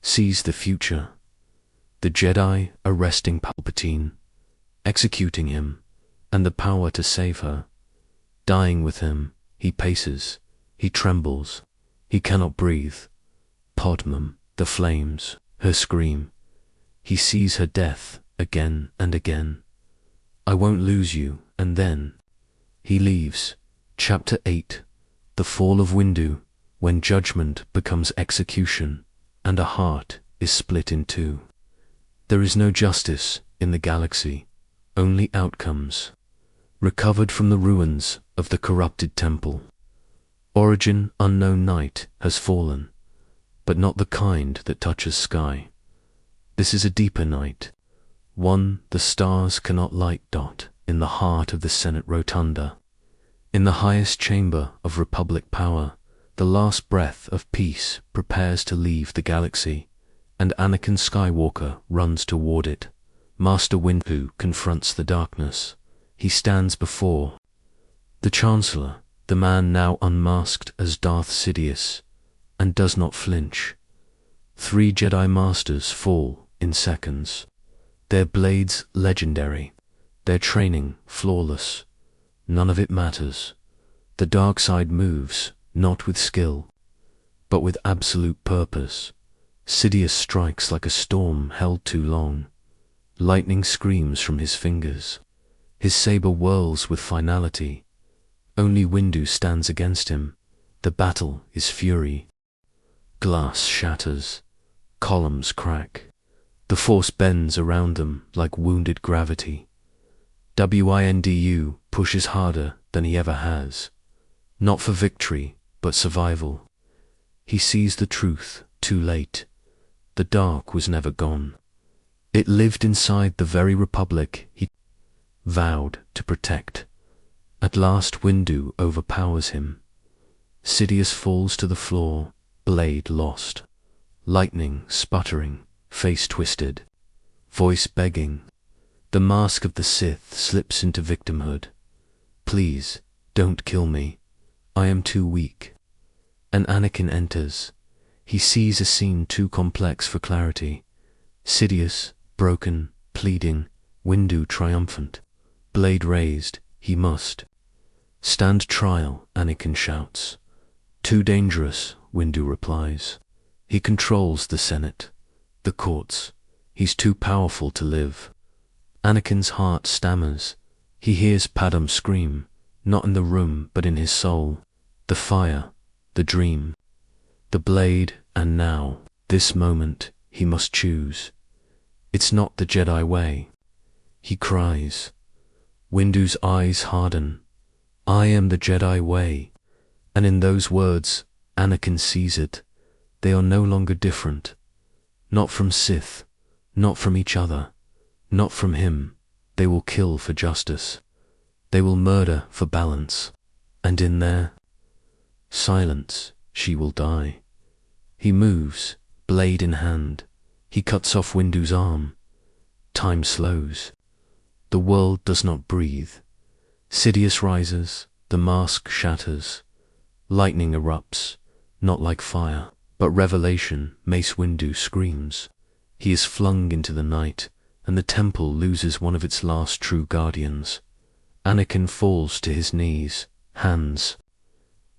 sees the future. The Jedi arresting Palpatine, executing him, and the power to save her. Dying with him, he paces. He trembles. He cannot breathe. Padme, the flames, her scream. He sees her death again and again. I won't lose you, and then he leaves. Chapter 8. The Fall of Windu, when judgment becomes execution, and a heart is split in two. There is no justice in the galaxy, only outcomes. Recovered from the ruins of the corrupted temple. Origin unknown night has fallen, but not the kind that touches sky. This is a deeper night, one the stars cannot light. In the heart of the Senate Rotunda, in the highest chamber of Republic power, the last breath of peace prepares to leave the galaxy, and Anakin Skywalker runs toward it. Master Windu confronts the darkness. He stands before the Chancellor, the man now unmasked as Darth Sidious, and does not flinch. 3 Jedi Masters fall in seconds, their blades legendary, their training flawless. None of it matters. The dark side moves, not with skill, but with absolute purpose. Sidious strikes like a storm held too long. Lightning screams from his fingers. His saber whirls with finality. Only Windu stands against him. The battle is fury. Glass shatters. Columns crack. The Force bends around them like wounded gravity. Windu pushes harder than he ever has. Not for victory, but survival. He sees the truth too late. The dark was never gone. It lived inside the very Republic he vowed to protect. At last Windu overpowers him. Sidious falls to the floor, blade lost. Lightning sputtering, face twisted, voice begging. The mask of the Sith slips into victimhood. Please, don't kill me. I am too weak. And Anakin enters. He sees a scene too complex for clarity. Sidious, broken, pleading, Windu triumphant. Blade raised, he must stand trial, Anakin shouts. Too dangerous, Windu replies. He controls the Senate, the courts. He's too powerful to live. Anakin's heart stammers. He hears Padme scream, not in the room but in his soul. The fire, the dream, the blade, and now, this moment, he must choose. It's not the Jedi way. He cries. Windu's eyes harden. I am the Jedi way. And in those words, Anakin sees it. They are no longer different. Not from Sith, not from each other, not from him. They will kill for justice. They will murder for balance. And in their silence, she will die. He moves, blade in hand. He cuts off Windu's arm. Time slows. The world does not breathe. Sidious rises, the mask shatters. Lightning erupts, not like fire, but revelation. Mace Windu screams. He is flung into the night, and the temple loses one of its last true guardians. Anakin falls to his knees, hands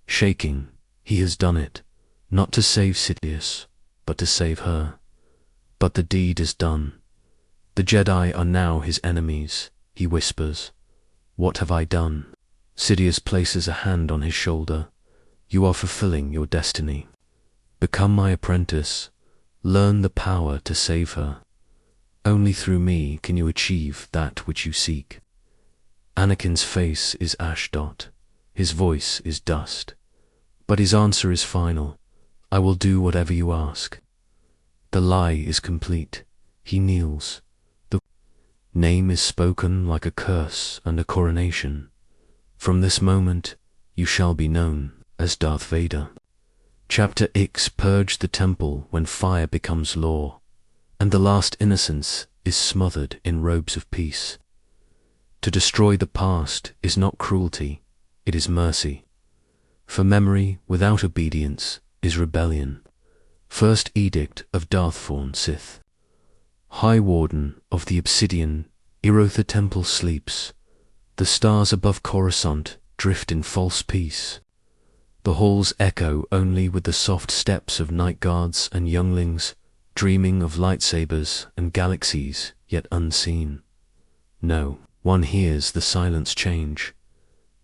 shaking. He has done it, not to save Sidious, but to save her. But the deed is done. The Jedi are now his enemies, he whispers. What have I done? Sidious places a hand on his shoulder. You are fulfilling your destiny. Become my apprentice. Learn the power to save her. Only through me can you achieve that which you seek. Anakin's face is ash dot. His voice is dust. But his answer is final. I will do whatever you ask. The lie is complete. He kneels. The name is spoken like a curse and a coronation. From this moment, you shall be known as Darth Vader. Chapter X. Purge the temple when fire becomes law, and the last innocence is smothered in robes of peace. To destroy the past is not cruelty, it is mercy. For memory without obedience is rebellion. First Edict of Darthforn Sith. High Warden of the Obsidian, Erotha Temple sleeps. The stars above Coruscant drift in false peace. The halls echo only with the soft steps of night guards and younglings, dreaming of lightsabers and galaxies yet unseen. No one hears the silence change.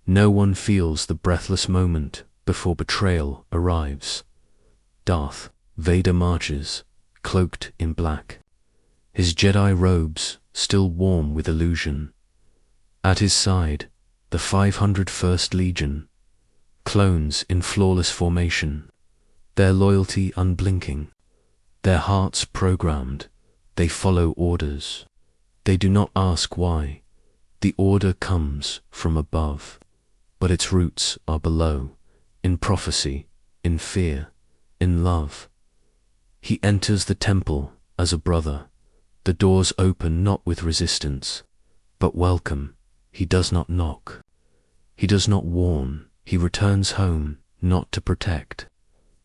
No one feels the breathless moment before betrayal arrives. Darth Vader marches, cloaked in black, his Jedi robes still warm with illusion. At his side, the 501st Legion, clones in flawless formation, their loyalty unblinking, their hearts programmed. They follow orders. They do not ask why. The order comes from above, but its roots are below, in prophecy, in fear, in love. He enters the temple as a brother. The doors open not with resistance, but welcome. He does not knock. He does not warn. He returns home not to protect,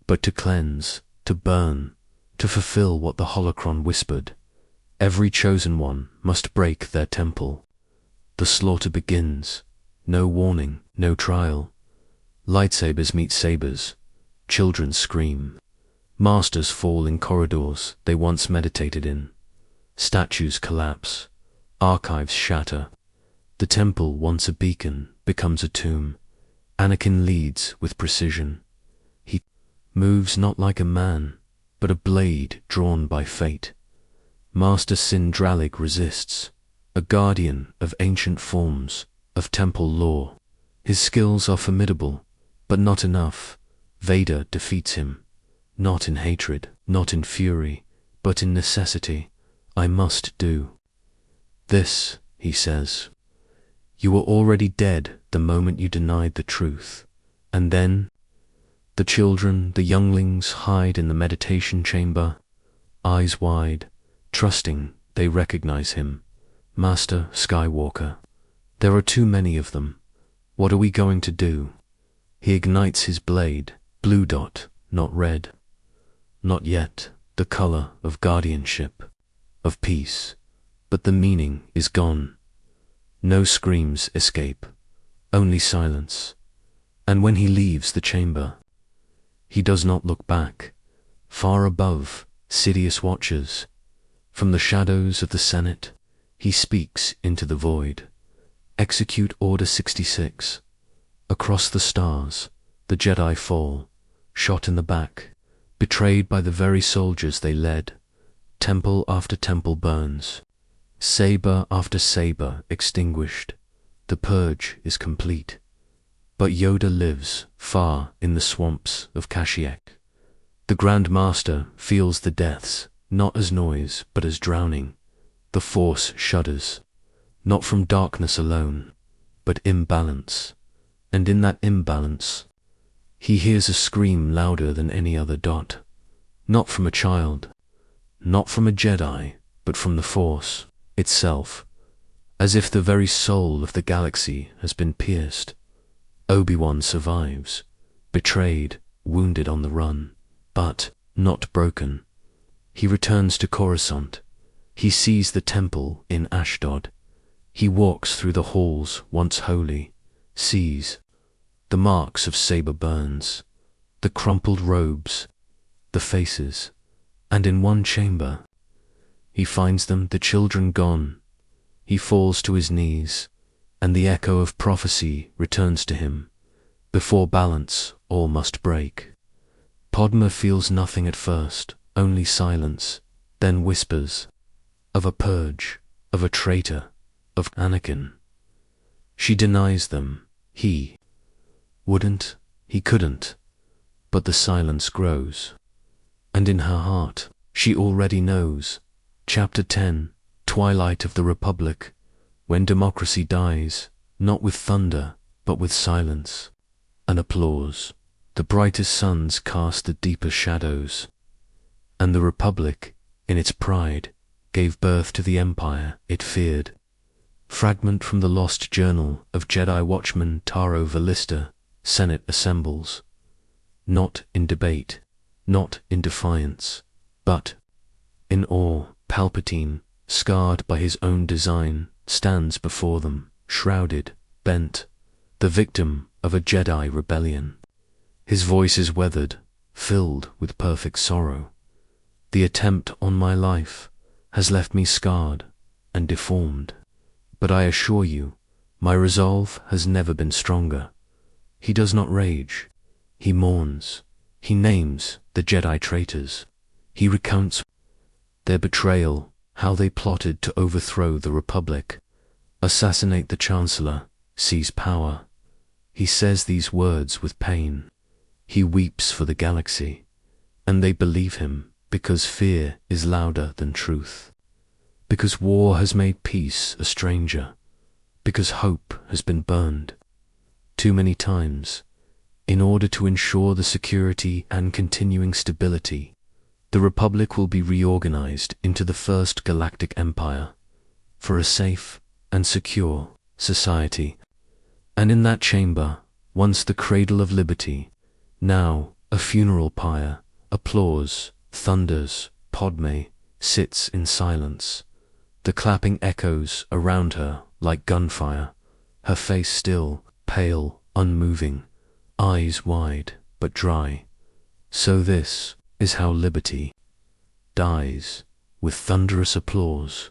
but to cleanse, to burn, to fulfill what the holocron whispered. Every chosen one must break their temple. The slaughter begins. No warning, no trial. Lightsabers meet sabers. Children scream. Masters fall in corridors they once meditated in. Statues collapse. Archives shatter. The temple, once a beacon, becomes a tomb. Anakin leads with precision. He moves not like a man, but a blade drawn by fate. Master Sindralig resists, a guardian of ancient forms, of temple lore. His skills are formidable, but not enough. Vader defeats him, not in hatred, not in fury, but in necessity. I must do this, he says. You were already dead the moment you denied the truth. And then, the children, the younglings hide in the meditation chamber, eyes wide, trusting they recognize him. Master Skywalker. There are too many of them. What are we going to do? He ignites his blade, blue dot, not red. Not yet, the color of guardianship, of peace, but the meaning is gone. No screams escape, only silence. And when he leaves the chamber, he does not look back. Far above, Sidious watches. From the shadows of the Senate, he speaks into the void. Execute Order 66. Across the stars, the Jedi fall. shot in the back, betrayed by the very soldiers they led. Temple after temple burns, saber after saber extinguished. The purge is complete. But Yoda lives far in the swamps of Kashyyyk. The Grand Master feels the deaths, not as noise, but as drowning. The Force shudders, not from darkness alone, but imbalance. And in that imbalance, he hears a scream louder than any other dot. Not from a child, not from a Jedi, but from the Force itself, as if the very soul of the galaxy has been pierced. Obi-Wan survives, betrayed, wounded on the run, but not broken. He returns to Coruscant. He sees the temple in Ashdod. He walks through the halls once holy, sees the marks of saber burns, the crumpled robes, the faces, and in one chamber, he finds them, the children gone. He falls to his knees, and the echo of prophecy returns to him. Before balance, all must break. Padma feels nothing at first, only silence, then whispers of a purge, of a traitor, of Anakin. She denies them. He wouldn't, he couldn't, but the silence grows. And in her heart, she already knows. Chapter 10, Twilight of the Republic, when democracy dies, not with thunder, but with silence and applause. The brightest suns cast the deepest shadows, and the Republic, in its pride, gave birth to the empire it feared. Fragment from the lost journal of Jedi Watchman Taro Valista. Senate assembles, not in debate, not in defiance, but in awe. Palpatine, scarred by his own design, stands before them, shrouded, bent, the victim of a Jedi rebellion. His voice is weathered, filled with perfect sorrow. The attempt on my life has left me scarred and deformed, but I assure you, my resolve has never been stronger. He does not rage. He mourns. He names the Jedi traitors. He recounts their betrayal, how they plotted to overthrow the Republic, assassinate the Chancellor, seize power. He says these words with pain. He weeps for the galaxy, and they believe him because fear is louder than truth, because war has made peace a stranger, because hope has been burned too many times. In order to ensure the security and continuing stability, the Republic will be reorganized into the First Galactic Empire for a safe and secure society. And in that chamber, once the cradle of liberty, now a funeral pyre, applause thunders. Padme sits in silence. The clapping echoes around her like gunfire, her face still, pale, unmoving, eyes wide but dry. So this is how liberty dies, with thunderous applause.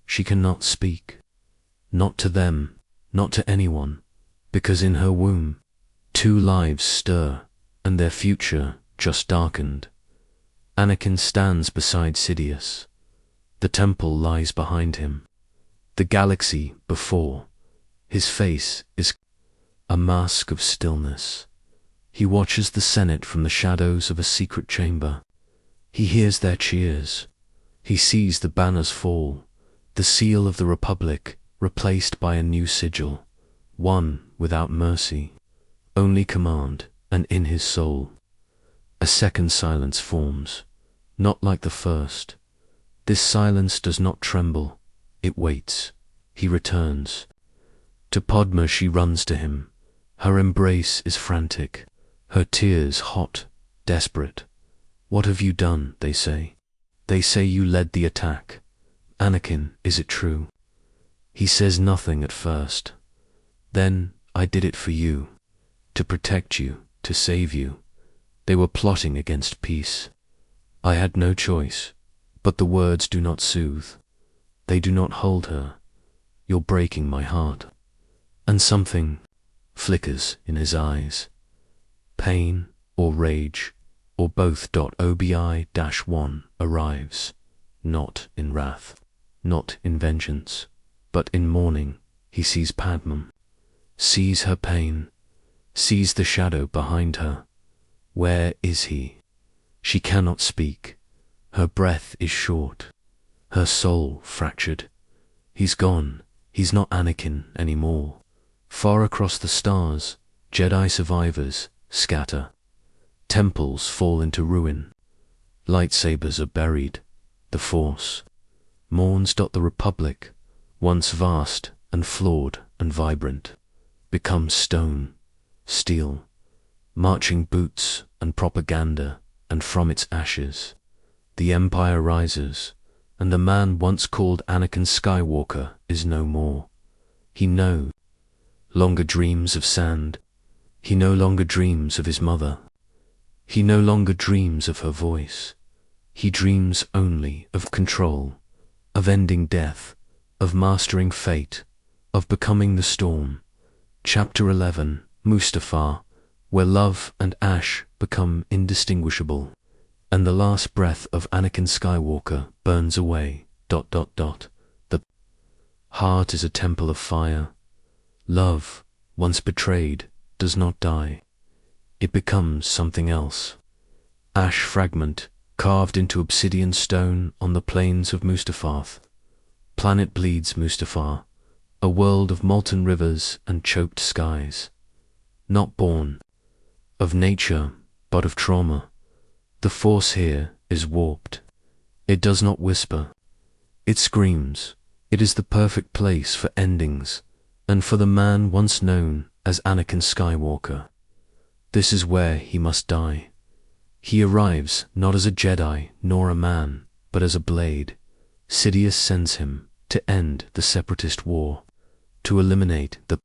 She cannot speak, not to them, not to anyone, because in her womb 2 lives stir, and their future just darkened. Anakin stands beside Sidious. The temple lies behind him, the galaxy before. His face is a mask of stillness. He watches the Senate from the shadows of a secret chamber. He hears their cheers. He sees the banners fall, the seal of the Republic replaced by a new sigil, one without mercy, only command, and in his soul a second silence forms, not like the first. This silence does not tremble, it waits. He returns. To Padma she runs to him. Her embrace is frantic, her tears hot, desperate. What have you done, they say. They say you led the attack. Anakin, is it true? He says nothing at first. Then, I did it for you, to protect you, to save you. They were plotting against peace. I had no choice, but the words do not soothe. They do not hold her. You're breaking my heart. And something flickers in his eyes. Pain or rage, or both. Obi-1 arrives, not in wrath, not in vengeance, but in mourning. He sees Padmam, sees her pain, sees the shadow behind her. Where is he? She cannot speak. Her breath is short, her soul fractured. He's gone. He's not Anakin anymore. Far across the stars, Jedi survivors scatter. Temples fall into ruin. Lightsabers are buried. The Force mourns. The Republic, once vast and flawed and vibrant, becomes stone, steel, marching boots and propaganda, and from its ashes, the Empire rises, and the man once called Anakin Skywalker is no more. He no longer dreams of sand. He no longer dreams of his mother. He no longer dreams of her voice. He dreams only of control, of ending death, of mastering fate, of becoming the storm. Chapter 11, Mustafar, where love and ash become indistinguishable, and the last breath of Anakin Skywalker burns away. The heart is a temple of fire. Love, once betrayed, does not die. It becomes something else. Ash fragment carved into obsidian stone on the plains of Mustafar. Planet bleeds Mustafar, a world of molten rivers and choked skies. Not born of nature, but of trauma. The Force here is warped. It does not whisper. It screams. It is the perfect place for endings, and for the man once known as Anakin Skywalker. This is where he must die. He arrives not as a Jedi nor a man, but as a blade. Sidious sends him to end the Separatist war, to eliminate the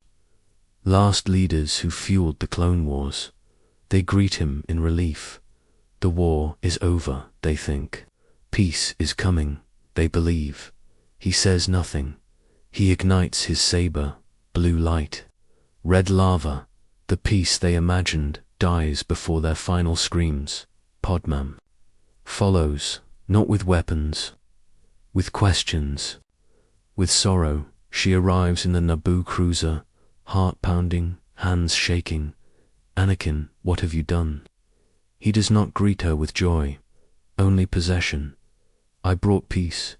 last leaders who fueled the Clone Wars. They greet him in relief. The war is over, they think. Peace is coming, they believe. He says nothing. He ignites his saber, blue light, red lava. The peace they imagined dies before their final screams. Padmam follows, not with weapons, with questions. With sorrow, she arrives in the Naboo cruiser, heart pounding, hands shaking. Anakin, what have you done? He does not greet her with joy, only possession. I brought peace.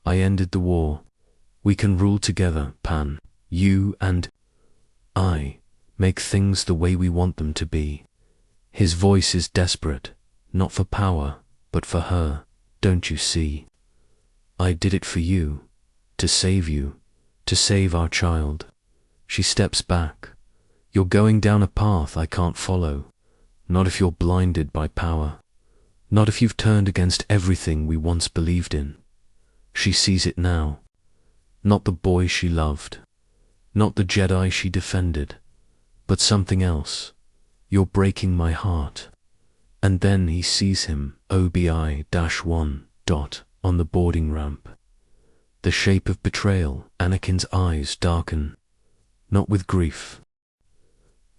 I ended the war. We can rule together, Pan. You and I make things the way we want them to be. His voice is desperate, not for power, but for her. Don't you see? I did it for you, to save our child. She steps back. You're going down a path I can't follow. Not if you're blinded by power. Not if you've turned against everything we once believed in. She sees it now. Not the boy she loved. Not the Jedi she defended. But something else. You're breaking my heart. And then he sees him, Obi-1, on the boarding ramp. The shape of betrayal. Anakin's eyes darken. Not with grief.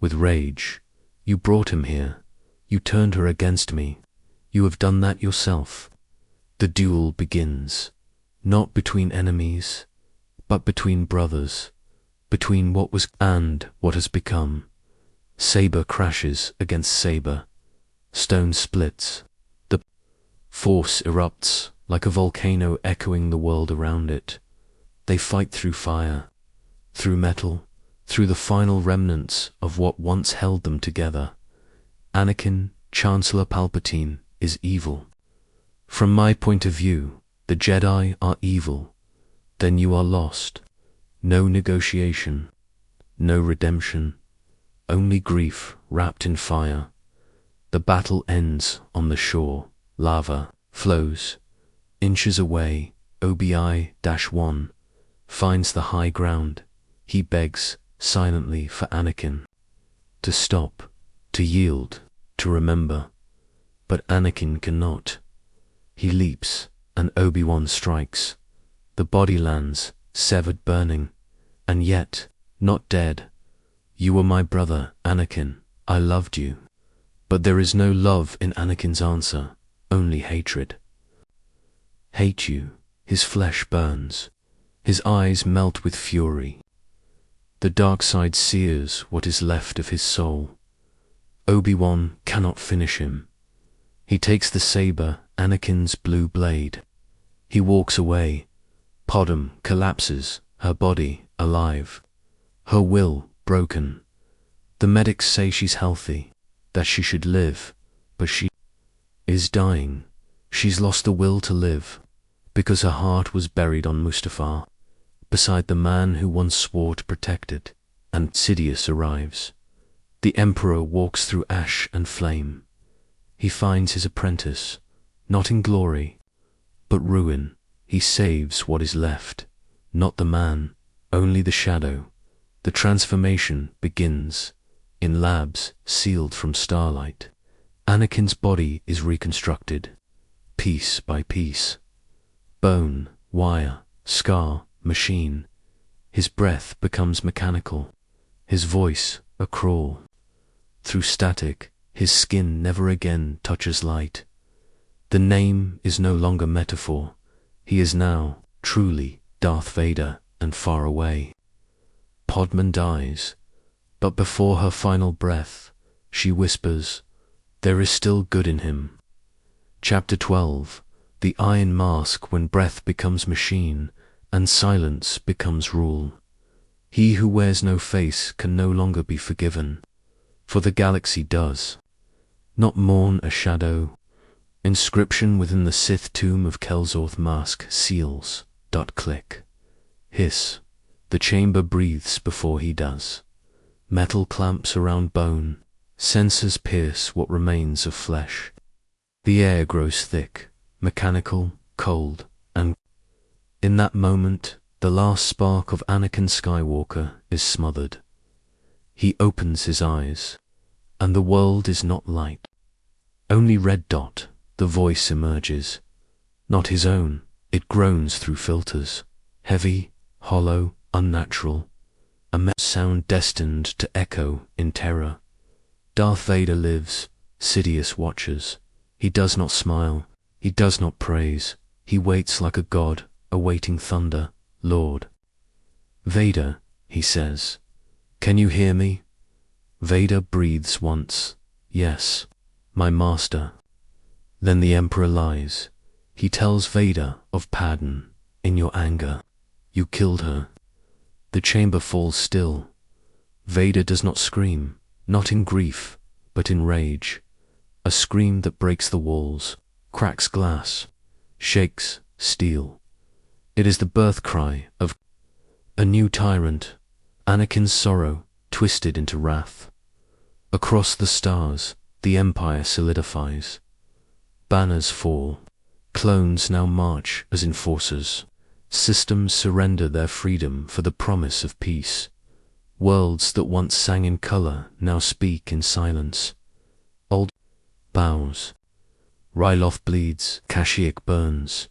With rage. You brought him here. You turned her against me. You have done that yourself. The duel begins. Not between enemies, but between brothers. Between what was and what has become. Saber crashes against saber. Stone splits. The Force erupts like a volcano echoing the world around it. They fight through fire, through metal, through the final remnants of what once held them together. Anakin, Chancellor Palpatine, is evil. From my point of view, the Jedi are evil. Then you are lost. No negotiation, no redemption, only grief wrapped in fire. The battle ends on the shore. Lava flows. Inches away, Obi-1 finds the high ground. He begs silently for Anakin to stop, to yield, to remember. But Anakin cannot. He leaps, and Obi-Wan strikes. The body lands, severed, burning, and yet not dead. You were my brother, Anakin. I loved you. But there is no love in Anakin's answer, only hatred. Hate you, his flesh burns, his eyes melt with fury. The dark side sears what is left of his soul. Obi-Wan cannot finish him. He takes the saber, Anakin's blue blade. He walks away. Padme collapses, her body alive, her will broken. The medics say she's healthy, that she should live, but she is dying. She's lost the will to live, because her heart was buried on Mustafar, beside the man who once swore to protect it. And Sidious arrives. The Emperor walks through ash and flame. He finds his apprentice, not in glory, but ruin. He saves what is left, not the man, only the shadow. The transformation begins in labs sealed from starlight. Anakin's body is reconstructed, piece by piece. Bone, wire, scar, machine. His breath becomes mechanical, his voice a crawl. Through static, his skin never again touches light. The name is no longer metaphor. He is now, truly, Darth Vader and far away. Padme dies, but before her final breath, she whispers, "There is still good in him." Chapter 12. The Iron Mask, when breath becomes machine, and silence becomes rule. He who wears no face can no longer be forgiven, for the galaxy does not mourn a shadow. Inscription within the Sith tomb of Kelzorth mask seals. Click. Hiss. The chamber breathes before he does. Metal clamps around bone. Sensors pierce what remains of flesh. The air grows thick, mechanical, cold, and in that moment, the last spark of Anakin Skywalker is smothered. He opens his eyes, and the world is not light. Only red dot. The voice emerges. Not his own. It groans through filters. Heavy, hollow, unnatural. A sound destined to echo in terror. Darth Vader lives. Sidious watches. He does not smile. He does not praise. He waits like a god, awaiting thunder. Lord Vader, he says, "Can you hear me?" Vader breathes once. "Yes, my master." Then the Emperor lies. He tells Vader of Padme. "In your anger, you killed her." The chamber falls still. Vader does not scream, not in grief, but in rage. A scream that breaks the walls, cracks glass, shakes steel. It is the birth cry of a new tyrant, Anakin's sorrow twisted into wrath. Across the stars, the Empire solidifies. Banners fall. Clones now march as enforcers. Systems surrender their freedom for the promise of peace. Worlds that once sang in color now speak in silence. Old bows. Ryloth bleeds, Kashyyyk burns,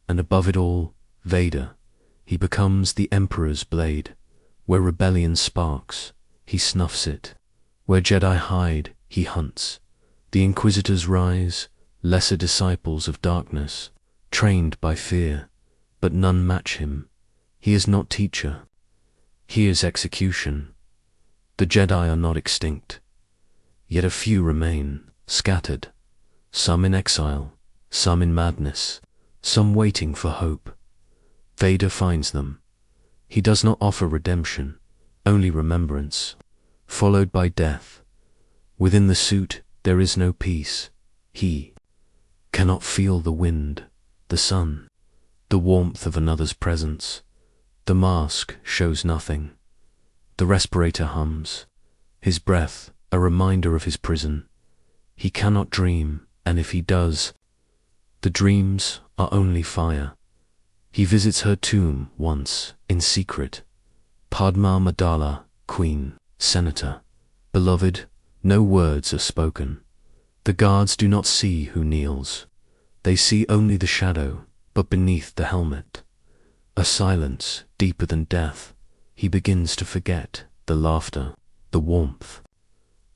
and above it all, Vader. He becomes the Emperor's blade. Where rebellion sparks, he snuffs it. Where Jedi hide, he hunts. The Inquisitors rise, lesser disciples of darkness, trained by fear, but none match him. He is not teacher. He is execution. The Jedi are not extinct. Yet a few remain, scattered. Some in exile, some in madness, some waiting for hope. Vader finds them. He does not offer redemption, only remembrance, followed by death. Within the suit there is no peace. He cannot feel the wind, the sun, the warmth of another's presence. The mask shows nothing. The respirator hums. His breath, a reminder of his prison. He cannot dream, and if he does, the dreams are only fire. He visits her tomb once, in secret. Padma Amidala, Queen, Senator, beloved, no words are spoken. The guards do not see who kneels. They see only the shadow, but beneath the helmet, a silence deeper than death. He begins to forget the laughter, the warmth,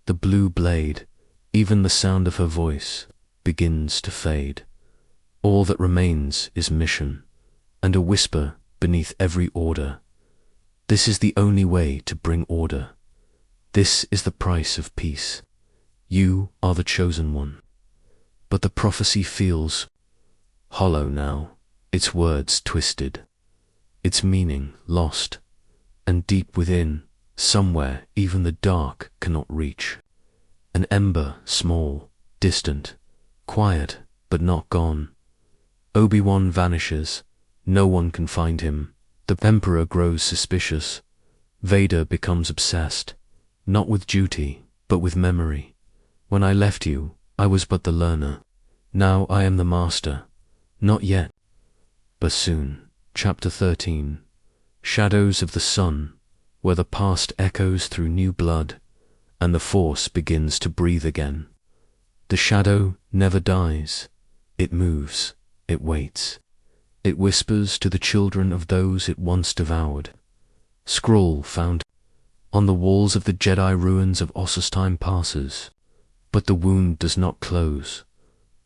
the blue blade. Even the sound of her voice begins to fade. All that remains is mission, and a whisper beneath every order. This is the only way to bring order. This is the price of peace. You are the chosen one. But the prophecy feels hollow now, its words twisted, its meaning lost, and deep within, somewhere even the dark cannot reach. An ember, small, distant, quiet, but not gone. Obi-Wan vanishes. No one can find him. The Emperor grows suspicious. Vader becomes obsessed, not with duty, but with memory. When I left you, I was but the learner. Now I am the master. Not yet, but soon. Chapter 13. Shadows of the Sun, where the past echoes through new blood, and the Force begins to breathe again. The shadow never dies. It moves. It waits. It whispers to the children of those it once devoured. Scroll found on the walls of the Jedi ruins of Ossus time passes, but the wound does not close.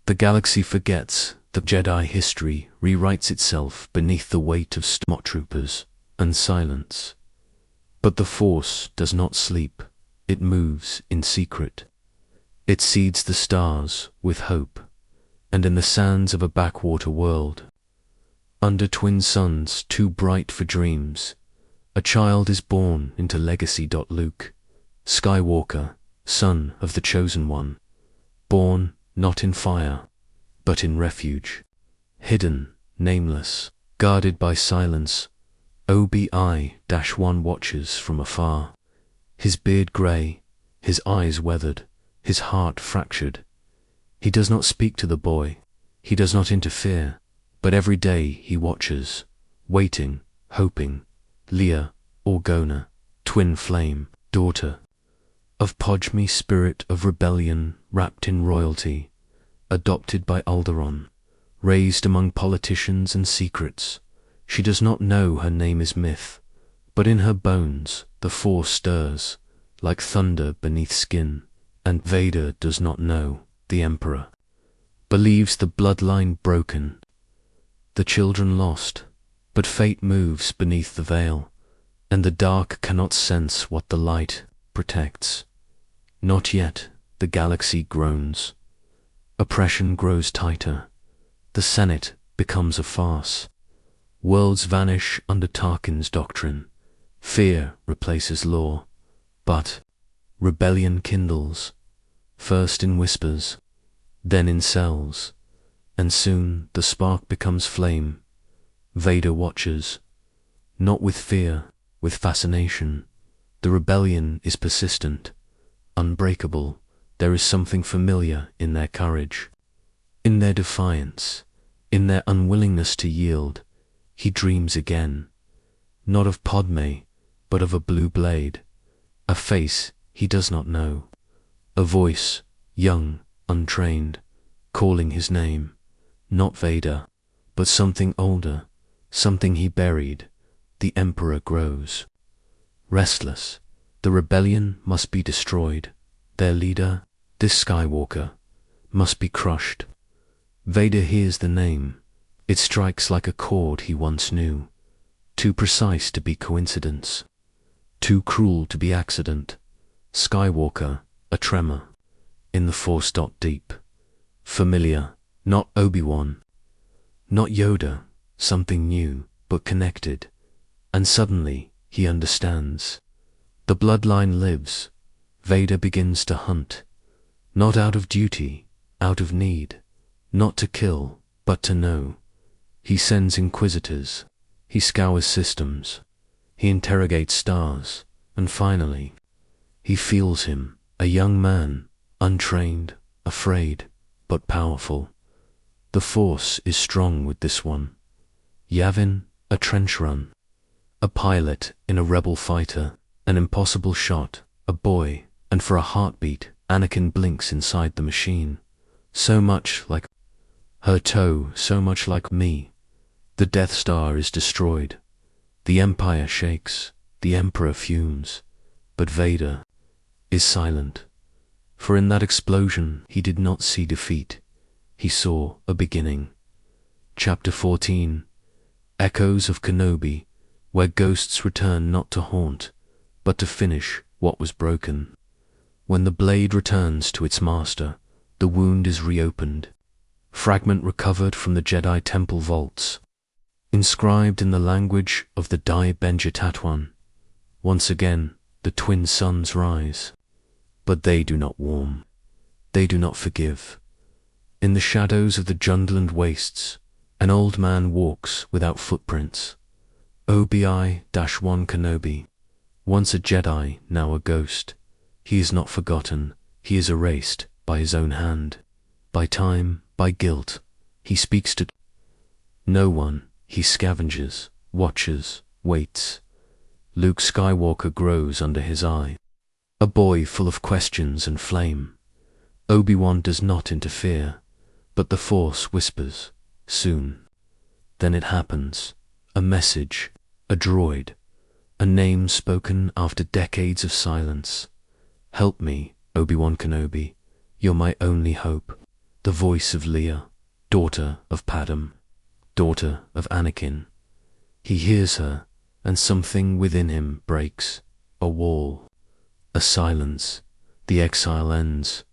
The galaxy forgets. The Jedi history rewrites itself beneath the weight of stormtroopers and silence. But the Force does not sleep. It moves in secret. It seeds the stars with hope, and in the sands of a backwater world, under twin suns too bright for dreams, a child is born into legacy. Luke Skywalker, son of the Chosen One, born not in fire, but in refuge, hidden, nameless, guarded by silence. Obi-Wan watches from afar, his beard grey, his eyes weathered, his heart fractured. He does not speak to the boy, he does not interfere, but every day he watches, waiting, hoping. Leia, Organa, twin flame, daughter of Padme, spirit of rebellion wrapped in royalty, adopted by Alderaan, raised among politicians and secrets. She does not know her name is myth, but in her bones the Force stirs, like thunder beneath skin, and Vader does not know. The Emperor believes the bloodline broken, the children lost, but fate moves beneath the veil, and the dark cannot sense what the light protects. Not yet. The galaxy groans. Oppression grows tighter. The Senate becomes a farce. Worlds vanish under Tarkin's doctrine. Fear replaces law. But rebellion kindles, first in whispers, then in cells, and soon the spark becomes flame. Vader watches, not with fear, with fascination. The rebellion is persistent, unbreakable. There is something familiar in their courage, in their defiance, in their unwillingness to yield. He dreams again, not of Padme, but of a blue blade, a face he does not know, a voice, young, untrained, calling his name, not Vader, but something older, something he buried. The Emperor grows restless. The rebellion must be destroyed. Their leader, this Skywalker, must be crushed. Vader hears the name. It strikes like a chord he once knew, too precise to be coincidence, too cruel to be accident. Skywalker, a tremor, in the Force. Deep, familiar, not Obi-Wan, not Yoda, something new, but connected. And suddenly, he understands. The bloodline lives. Vader begins to hunt, not out of duty, out of need, not to kill, but to know. He sends inquisitors, he scours systems, he interrogates stars, and finally, he feels him, a young man, untrained, afraid, but powerful. The Force is strong with this one. Yavin, a trench run, a pilot in a rebel fighter, an impossible shot, a boy, and for a heartbeat, Anakin blinks inside the machine. So much like her toe, so much like me. The Death Star is destroyed. The Empire shakes. The Emperor fumes. But Vader is silent. For in that explosion he did not see defeat, he saw a beginning. Chapter 14. Echoes of Kenobi, where ghosts return not to haunt, but to finish what was broken. When the blade returns to its master, the wound is reopened. Fragment recovered from the Jedi temple vaults. Inscribed in the language of the Dai Benja Tatuan. Once again, the twin suns rise. But they do not warm. They do not forgive. In the shadows of the Jundland wastes, an old man walks without footprints. Obi-1 Kenobi, once a Jedi, now a ghost. He is not forgotten, he is erased by his own hand. By time, by guilt, he speaks to no one, he scavenges, watches, waits. Luke Skywalker grows under his eye. A boy full of questions and flame. Obi-Wan does not interfere, but the Force whispers, soon. Then it happens, a message, a droid, a name spoken after decades of silence. Help me, Obi-Wan Kenobi, you're my only hope. The voice of Leia, daughter of Padme, daughter of Anakin. He hears her, and something within him breaks, a wall, a silence. The exile ends.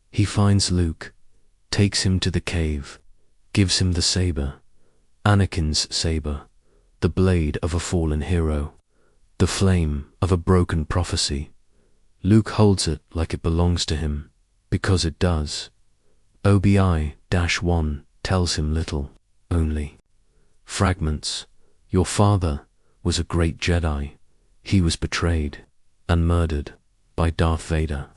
He finds Luke, takes him to the cave, gives him the saber, Anakin's saber, the blade of a fallen hero, the flame of a broken prophecy. Luke holds it like it belongs to him, because it does. Obi-1 tells him little, only fragments. Your father was a great Jedi. He was betrayed and murdered by Darth Vader.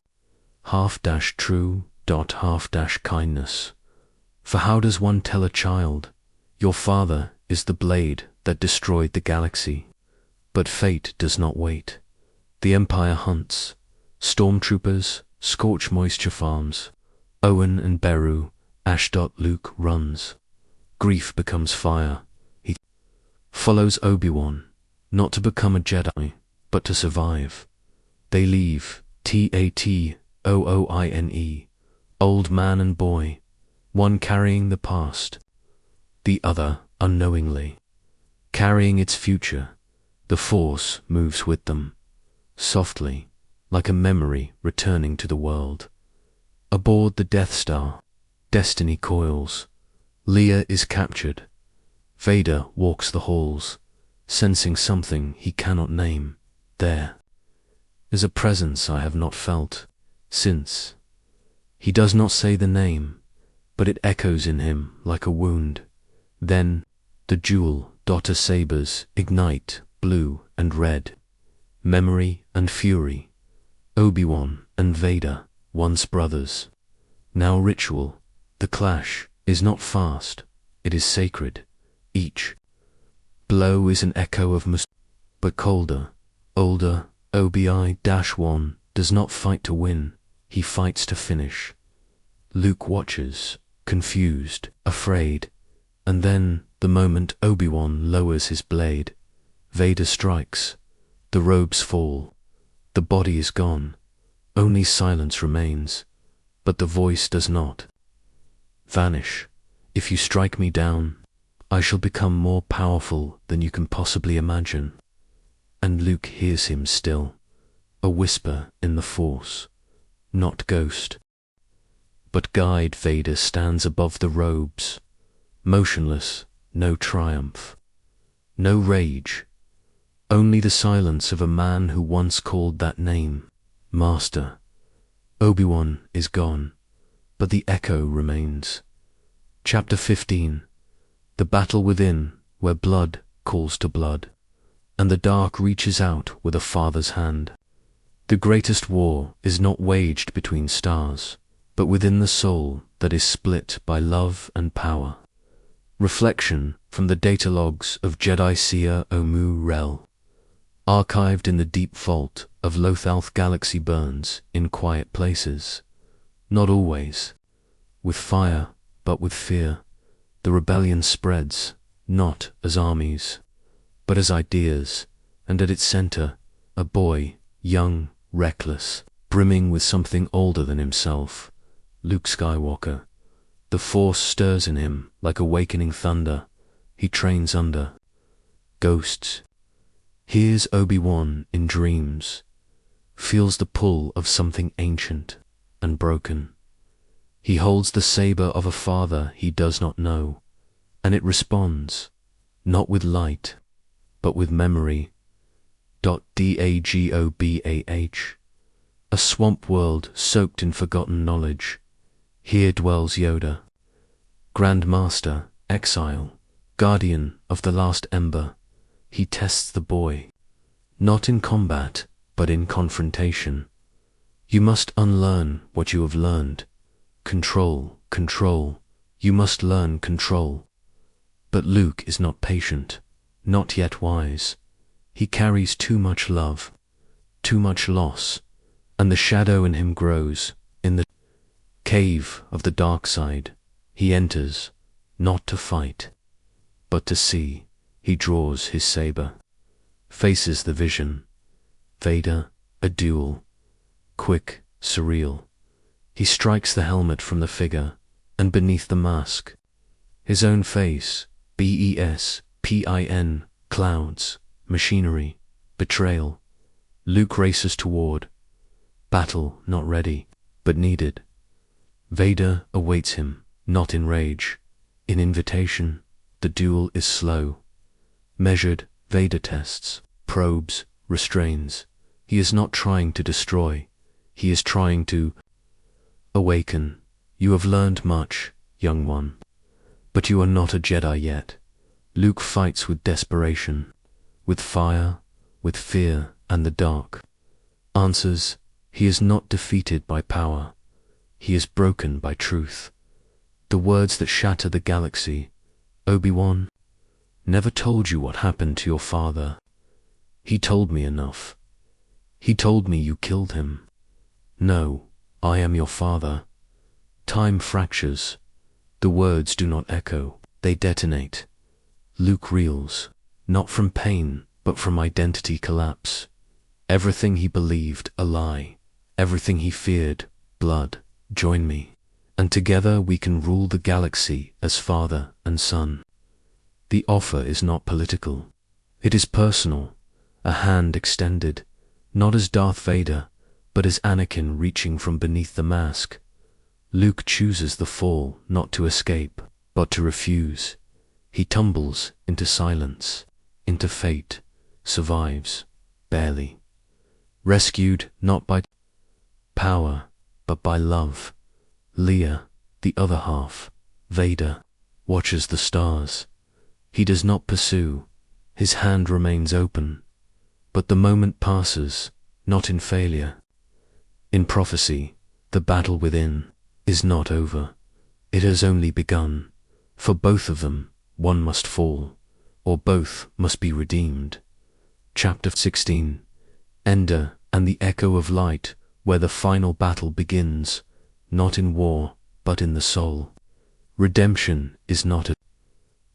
Half-true, half-kindness. For how does one tell a child, your father is the blade that destroyed the galaxy? But fate does not wait. The Empire hunts. Stormtroopers scorch moisture farms. Owen and Beru, Ashdot Luke runs. Grief becomes fire. He follows Obi-Wan, not to become a Jedi, but to survive. They leave, Tatooine, old man and boy, one carrying the past, the other unknowingly, carrying its future. The Force moves with them, softly, like a memory returning to the world. Aboard the Death Star, destiny coils. Leia is captured. Vader walks the halls, sensing something he cannot name. There is a presence I have not felt since. He does not say the name, but it echoes in him like a wound. Then the dual sabers ignite, blue and red. Memory and fury. Obi-Wan and Vader, once brothers, now ritual. The clash is not fast, it is sacred. Each blow is an echo of but colder, older. Obi-1 does not fight to win, he fights to finish. Luke watches, confused, afraid, and then, the moment Obi-Wan lowers his blade, Vader strikes. The robes fall. The body is gone. Only silence remains, but the voice does not vanish. If you strike me down, I shall become more powerful than you can possibly imagine. And Luke hears him still, a whisper in the Force, not ghost. But guide Vader stands above the robes, motionless, no triumph, no rage, only the silence of a man who once called that name, Master. Obi-Wan is gone, but the echo remains. Chapter 15. The battle within, where blood calls to blood, and the dark reaches out with a father's hand. The greatest war is not waged between stars, but within the soul that is split by love and power. Reflection from the data logs of Jedi seer Omu Rel, archived in the deep vault of Lothalth galaxy burns in quiet places, not always with fire, but with fear. The rebellion spreads, not as armies, but as ideas, and at its center, a boy, young, reckless, brimming with something older than himself, Luke Skywalker. The Force stirs in him like awakening thunder. He trains under ghosts. Hears Obi-Wan in dreams, feels the pull of something ancient and broken. He holds the saber of a father he does not know, and it responds, not with light, but with memory. Dagobah, a swamp world soaked in forgotten knowledge. Here dwells Yoda, Grand Master, exile, guardian of the last ember. He tests the boy, not in combat, but in confrontation. You must unlearn what you have learned. Control, control, you must learn control. But Luke is not patient, not yet wise. He carries too much love, too much loss, and the shadow in him grows. In the cave of the dark side, he enters, not to fight, but to see. He draws his saber, faces the vision. Vader, a duel, quick, surreal. He strikes the helmet from the figure, and beneath the mask, his own face, BESPIN, clouds, machinery, betrayal. Luke races toward battle, not ready, but needed. Vader awaits him, not in rage, in invitation. The duel is slow, measured. Vader tests, probes, restrains. He is not trying to destroy, he is trying to awaken. You have learned much, young one, but you are not a Jedi yet. Luke fights with desperation, with fire, with fear and the dark. Answers, he is not defeated by power, he is broken by truth. The words that shatter the galaxy. Obi-Wan never told you what happened to your father. He told me enough. He told me you killed him. No, I am your father. Time fractures. The words do not echo, they detonate. Luke reels, not from pain, but from identity collapse. Everything he believed, a lie. Everything he feared, blood. Join me, and together we can rule the galaxy as father and son. The offer is not political. It is personal, a hand extended, not as Darth Vader, but as Anakin reaching from beneath the mask. Luke chooses the fall, not to escape, but to refuse. He tumbles into silence, into fate, survives, barely. Rescued not by power, but by love. Leia, the other half, Vader, watches the stars. He does not pursue, his hand remains open. But the moment passes, not in failure. In prophecy, the battle within is not over. It has only begun. For both of them, one must fall, or both must be redeemed. Chapter 16. Ender and the Echo of Light, where the final battle begins, not in war, but in the soul. Redemption is not a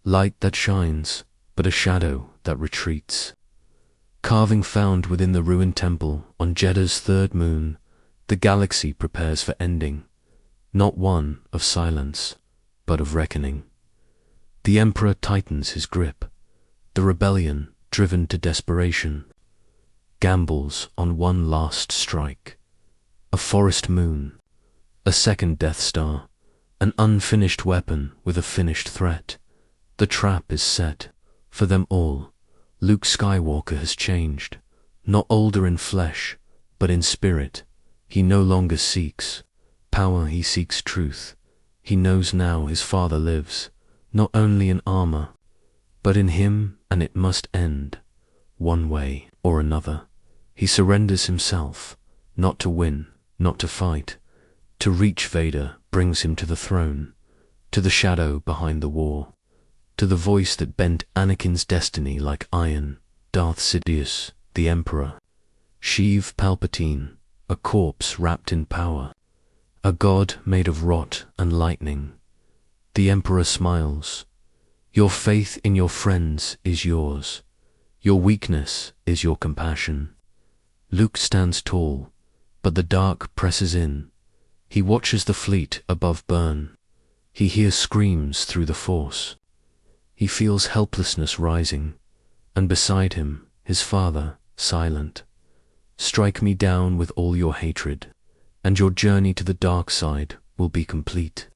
light that shines, but a shadow that retreats. Carving found within the ruined temple on Jedda's third moon, the galaxy prepares for ending, not one of silence, but of reckoning. The Emperor tightens his grip. The rebellion, driven to desperation, gambles on one last strike. A forest moon, a second Death Star, an unfinished weapon with a finished threat. The trap is set for them all. Luke Skywalker has changed, not older in flesh, but in spirit. He no longer seeks power, he seeks truth. He knows now his father lives, not only in armor, but in him, and it must end, one way or another. He surrenders himself, not to win, not to fight. To reach Vader brings him to the throne, to the shadow behind the war, to the voice that bent Anakin's destiny like iron. Darth Sidious, the Emperor. Sheev Palpatine, a corpse wrapped in power, a god made of rot and lightning. The Emperor smiles. Your faith in your friends is yours. Your weakness is your compassion. Luke stands tall, But the dark presses in. He watches the fleet above burn. He hears screams through the force. He feels helplessness rising, and beside him, his father, silent. Strike me down with all your hatred, and your journey to the dark side will be complete.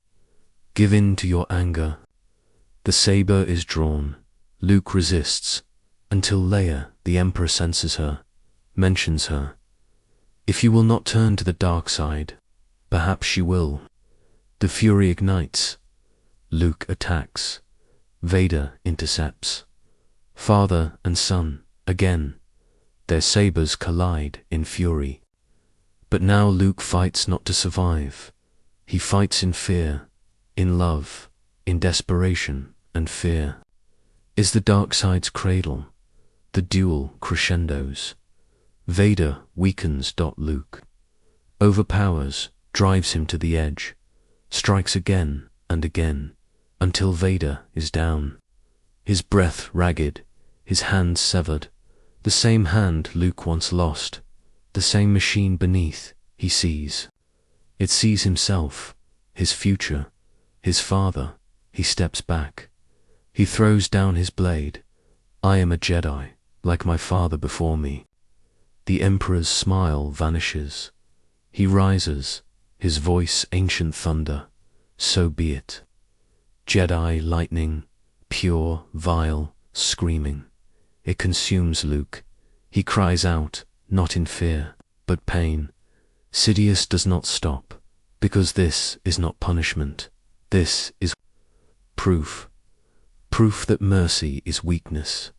Give in to your anger. The saber is drawn. Luke resists, until Leia, the Emperor, senses her, mentions her. If you will not turn to the dark side, perhaps she will. The fury ignites. Luke attacks. Vader intercepts. Father and son, again. Their sabers collide in fury. But now Luke fights not to survive. He fights in fear, in love, in desperation and fear. Is the dark side's cradle. The duel crescendos. Vader weakens. Luke overpowers, drives him to the edge, strikes again and again, until Vader is down. His breath ragged, his hand severed, the same hand Luke once lost, the same machine beneath he sees. It sees himself, his future, his father. He steps back. He throws down his blade. I am a Jedi, like my father before me. The Emperor's smile vanishes. He rises, his voice ancient thunder. So be it. Jedi lightning, pure, vile, screaming. It consumes Luke. He cries out, not in fear, but pain. Sidious does not stop, because this is not punishment. This is proof. Proof that mercy is weakness,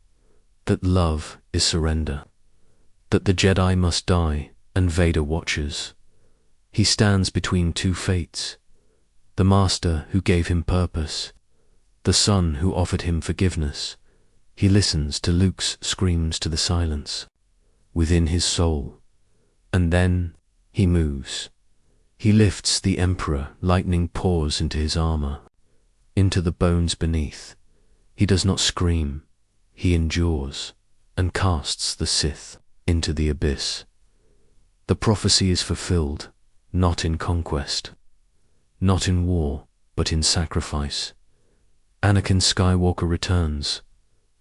that love is surrender, that the Jedi must die and Vader watches. He stands between two fates, the master who gave him purpose, the son who offered him forgiveness. He listens to Luke's screams, to the silence within his soul, and then he moves. He lifts the Emperor. Lightning pours into his armor, into the bones beneath. He does not scream. He endures and casts the Sith into the abyss. The prophecy is fulfilled, not in conquest, not in war, but in sacrifice. Anakin Skywalker returns,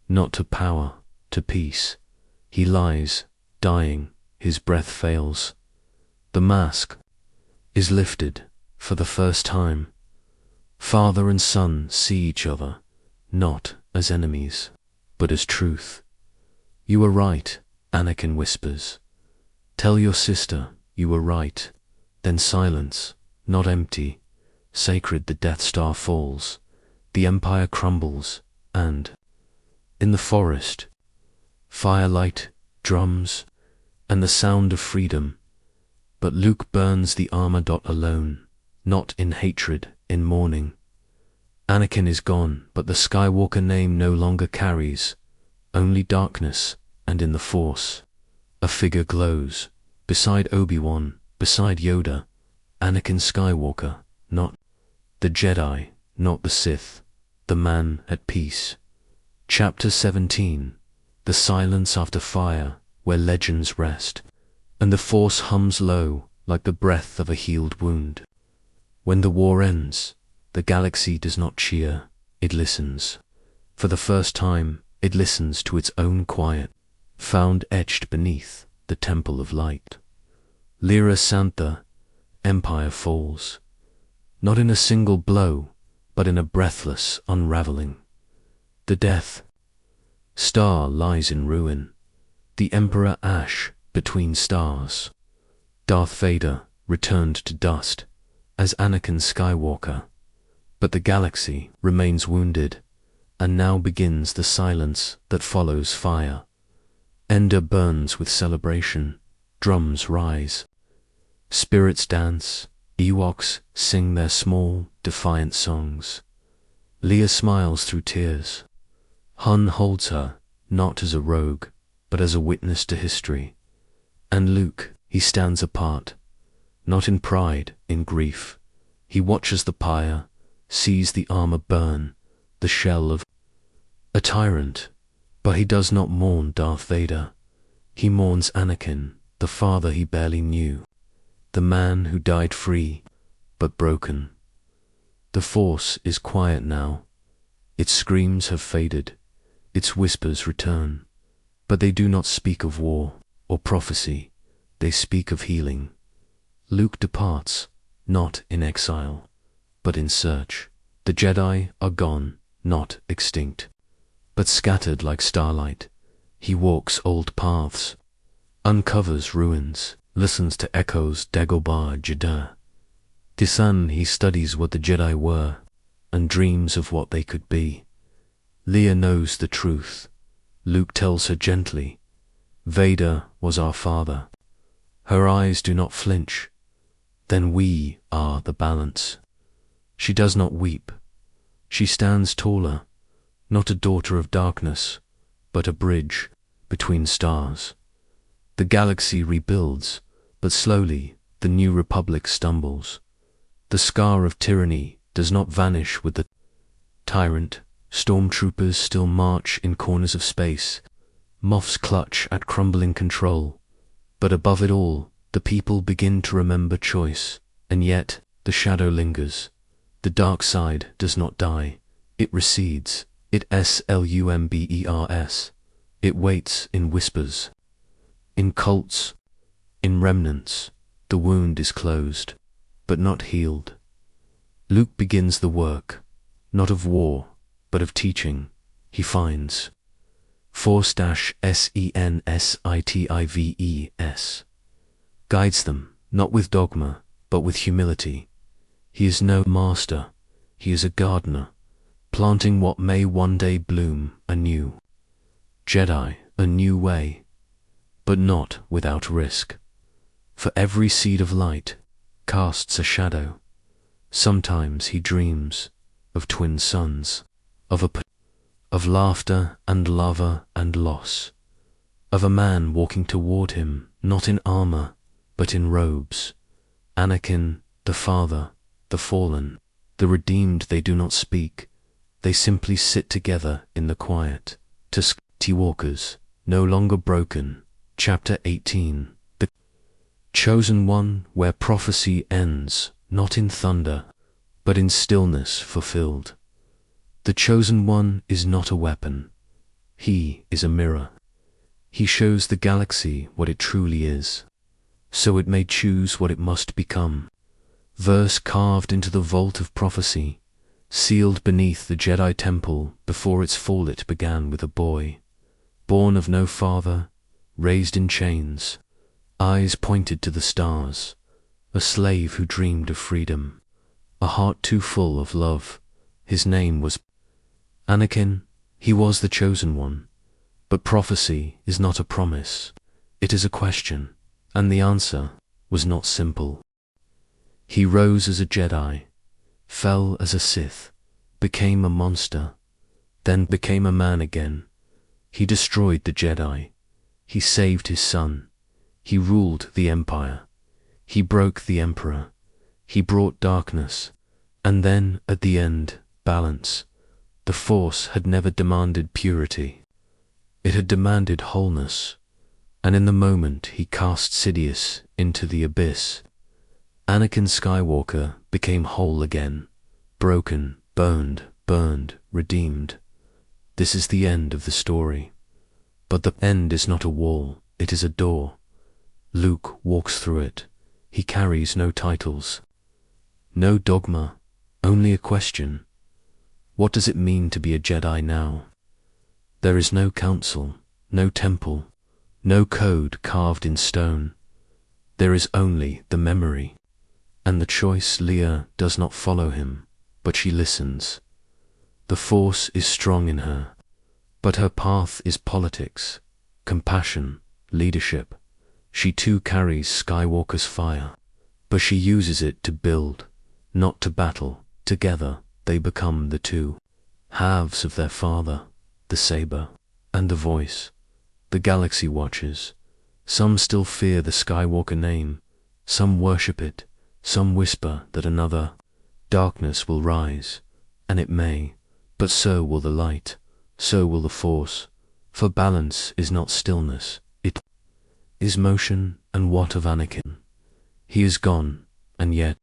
not to power, to peace. He lies, dying, his breath fails. The mask is lifted for the first time. Father and son see each other, not as enemies, but as truth. You were right, Anakin whispers. Tell your sister you were right. Then silence, not empty. Sacred, the Death Star falls. The Empire crumbles, and in the forest, firelight, drums, and the sound of freedom. But Luke burns the armor. Alone, not in hatred, in mourning. Anakin is gone, but the Skywalker name no longer carries, only darkness, and in the Force, a figure glows, beside Obi-Wan, beside Yoda, Anakin Skywalker, not the Jedi, not the Sith, the man at peace. Chapter 17, The Silence After Fire, where legends rest, and the Force hums low, like the breath of a healed wound. When the war ends, the galaxy does not cheer, it listens. For the first time, it listens to its own quiet, found etched beneath the Temple of Light. Lyra Santha, Empire falls, not in a single blow, but in a breathless unraveling. The Death Star lies in ruin, the Emperor ash between stars. Darth Vader returned to dust as Anakin Skywalker, but the galaxy remains wounded, and now begins the silence that follows fire. Endor burns with celebration, drums rise, spirits dance, Ewoks sing their small, defiant songs. Leia smiles through tears. Hun holds her, not as a rogue, but as a witness to history. And Luke, he stands apart, not in pride, in grief. He watches the pyre, sees the armor burn, the shell of a tyrant, but he does not mourn Darth Vader. He mourns Anakin, the father he barely knew. the man who died free, but broken. The Force is quiet now. Its screams have faded, its whispers return, but they do not speak of war or prophecy, they speak of healing. Luke departs, not in exile, but in search. The Jedi are gone, not extinct, but scattered like starlight. He walks old paths, uncovers ruins, listens to echoes Dagobah Jeddah. Tisan he studies what the Jedi were, and dreams of what they could be. Leia knows the truth. Luke tells her gently, Vader was our father. Her eyes do not flinch. Then we are the balance. She does not weep. She stands taller, not a daughter of darkness, but a bridge between stars. The galaxy rebuilds, but slowly the new republic stumbles. The scar of tyranny does not vanish with the tyrant. Stormtroopers still march in corners of space. Moffs clutch at crumbling control. But above it all, the people begin to remember choice. And yet, the shadow lingers. The dark side does not die. It recedes. It slumbers. It waits in whispers. In cults, in remnants, the wound is closed, but not healed. Luke begins the work, not of war, but of teaching. He finds Force-Sensitives, guides them, not with dogma, but with humility. He is no master, he is a gardener, planting what may one day bloom anew. Jedi, a new way, but not without risk. For every seed of light casts a shadow. Sometimes he dreams of twin suns, of laughter and lava and loss, of a man walking toward him, not in armor, but in robes. Anakin, the father, the fallen, the redeemed, they do not speak, they simply sit together in the quiet. To walkers, no longer broken. Chapter 18. The Chosen One, where prophecy ends, not in thunder, but in stillness fulfilled. The Chosen One is not a weapon. He is a mirror. He shows the galaxy what it truly is, so it may choose what it must become. Verse carved into the vault of prophecy, sealed beneath the Jedi temple before its fall. It began with a boy, born of no father, raised in chains, eyes pointed to the stars, a slave who dreamed of freedom, a heart too full of love. His name was Anakin. He was the chosen one. But prophecy is not a promise, it is a question, and the answer was not simple. He rose as a Jedi, fell as a Sith, became a monster, then became a man again. He destroyed the Jedi. He saved his son. He ruled the Empire. He broke the Emperor. He brought darkness. And then, at the end, balance. The Force had never demanded purity. It had demanded wholeness. And in the moment he cast Sidious into the abyss, Anakin Skywalker became whole again, broken, boned, burned, redeemed. This is the end of the story. But the end is not a wall, it is a door. Luke walks through it. He carries no titles, no dogma, only a question. What does it mean to be a Jedi now? There is no council, no temple, no code carved in stone. There is only the memory. And the choice. Leia does not follow him, but she listens. The Force is strong in her, but her path is politics, compassion, leadership. She too carries Skywalker's fire, but she uses it to build, not to battle. Together they become the two halves of their father, the saber and the voice. The galaxy watches. Some still fear the Skywalker name, some worship it, some whisper that another darkness will rise, and it may, but so will the light, so will the Force, for balance is not stillness, it is motion. And what of Anakin? He is gone, and yet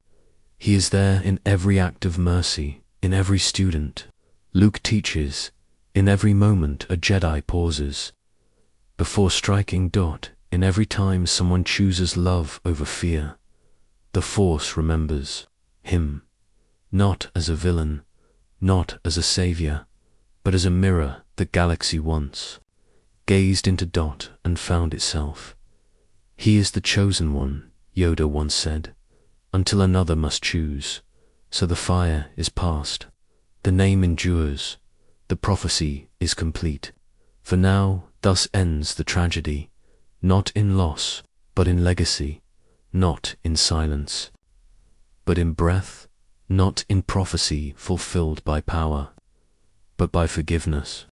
he is there in every act of mercy, in every student. Luke teaches, in every moment a Jedi pauses before striking dot, in every time someone chooses love over fear. The Force remembers him, not as a villain, not as a savior, but as a mirror the galaxy once gazed into dot and found itself. He is the chosen one, Yoda once said, until another must choose. So the fire is past, the name endures, the prophecy is complete. For now, thus ends the tragedy, not in loss, but in legacy, not in silence, but in breath, not in prophecy fulfilled by power, but by forgiveness.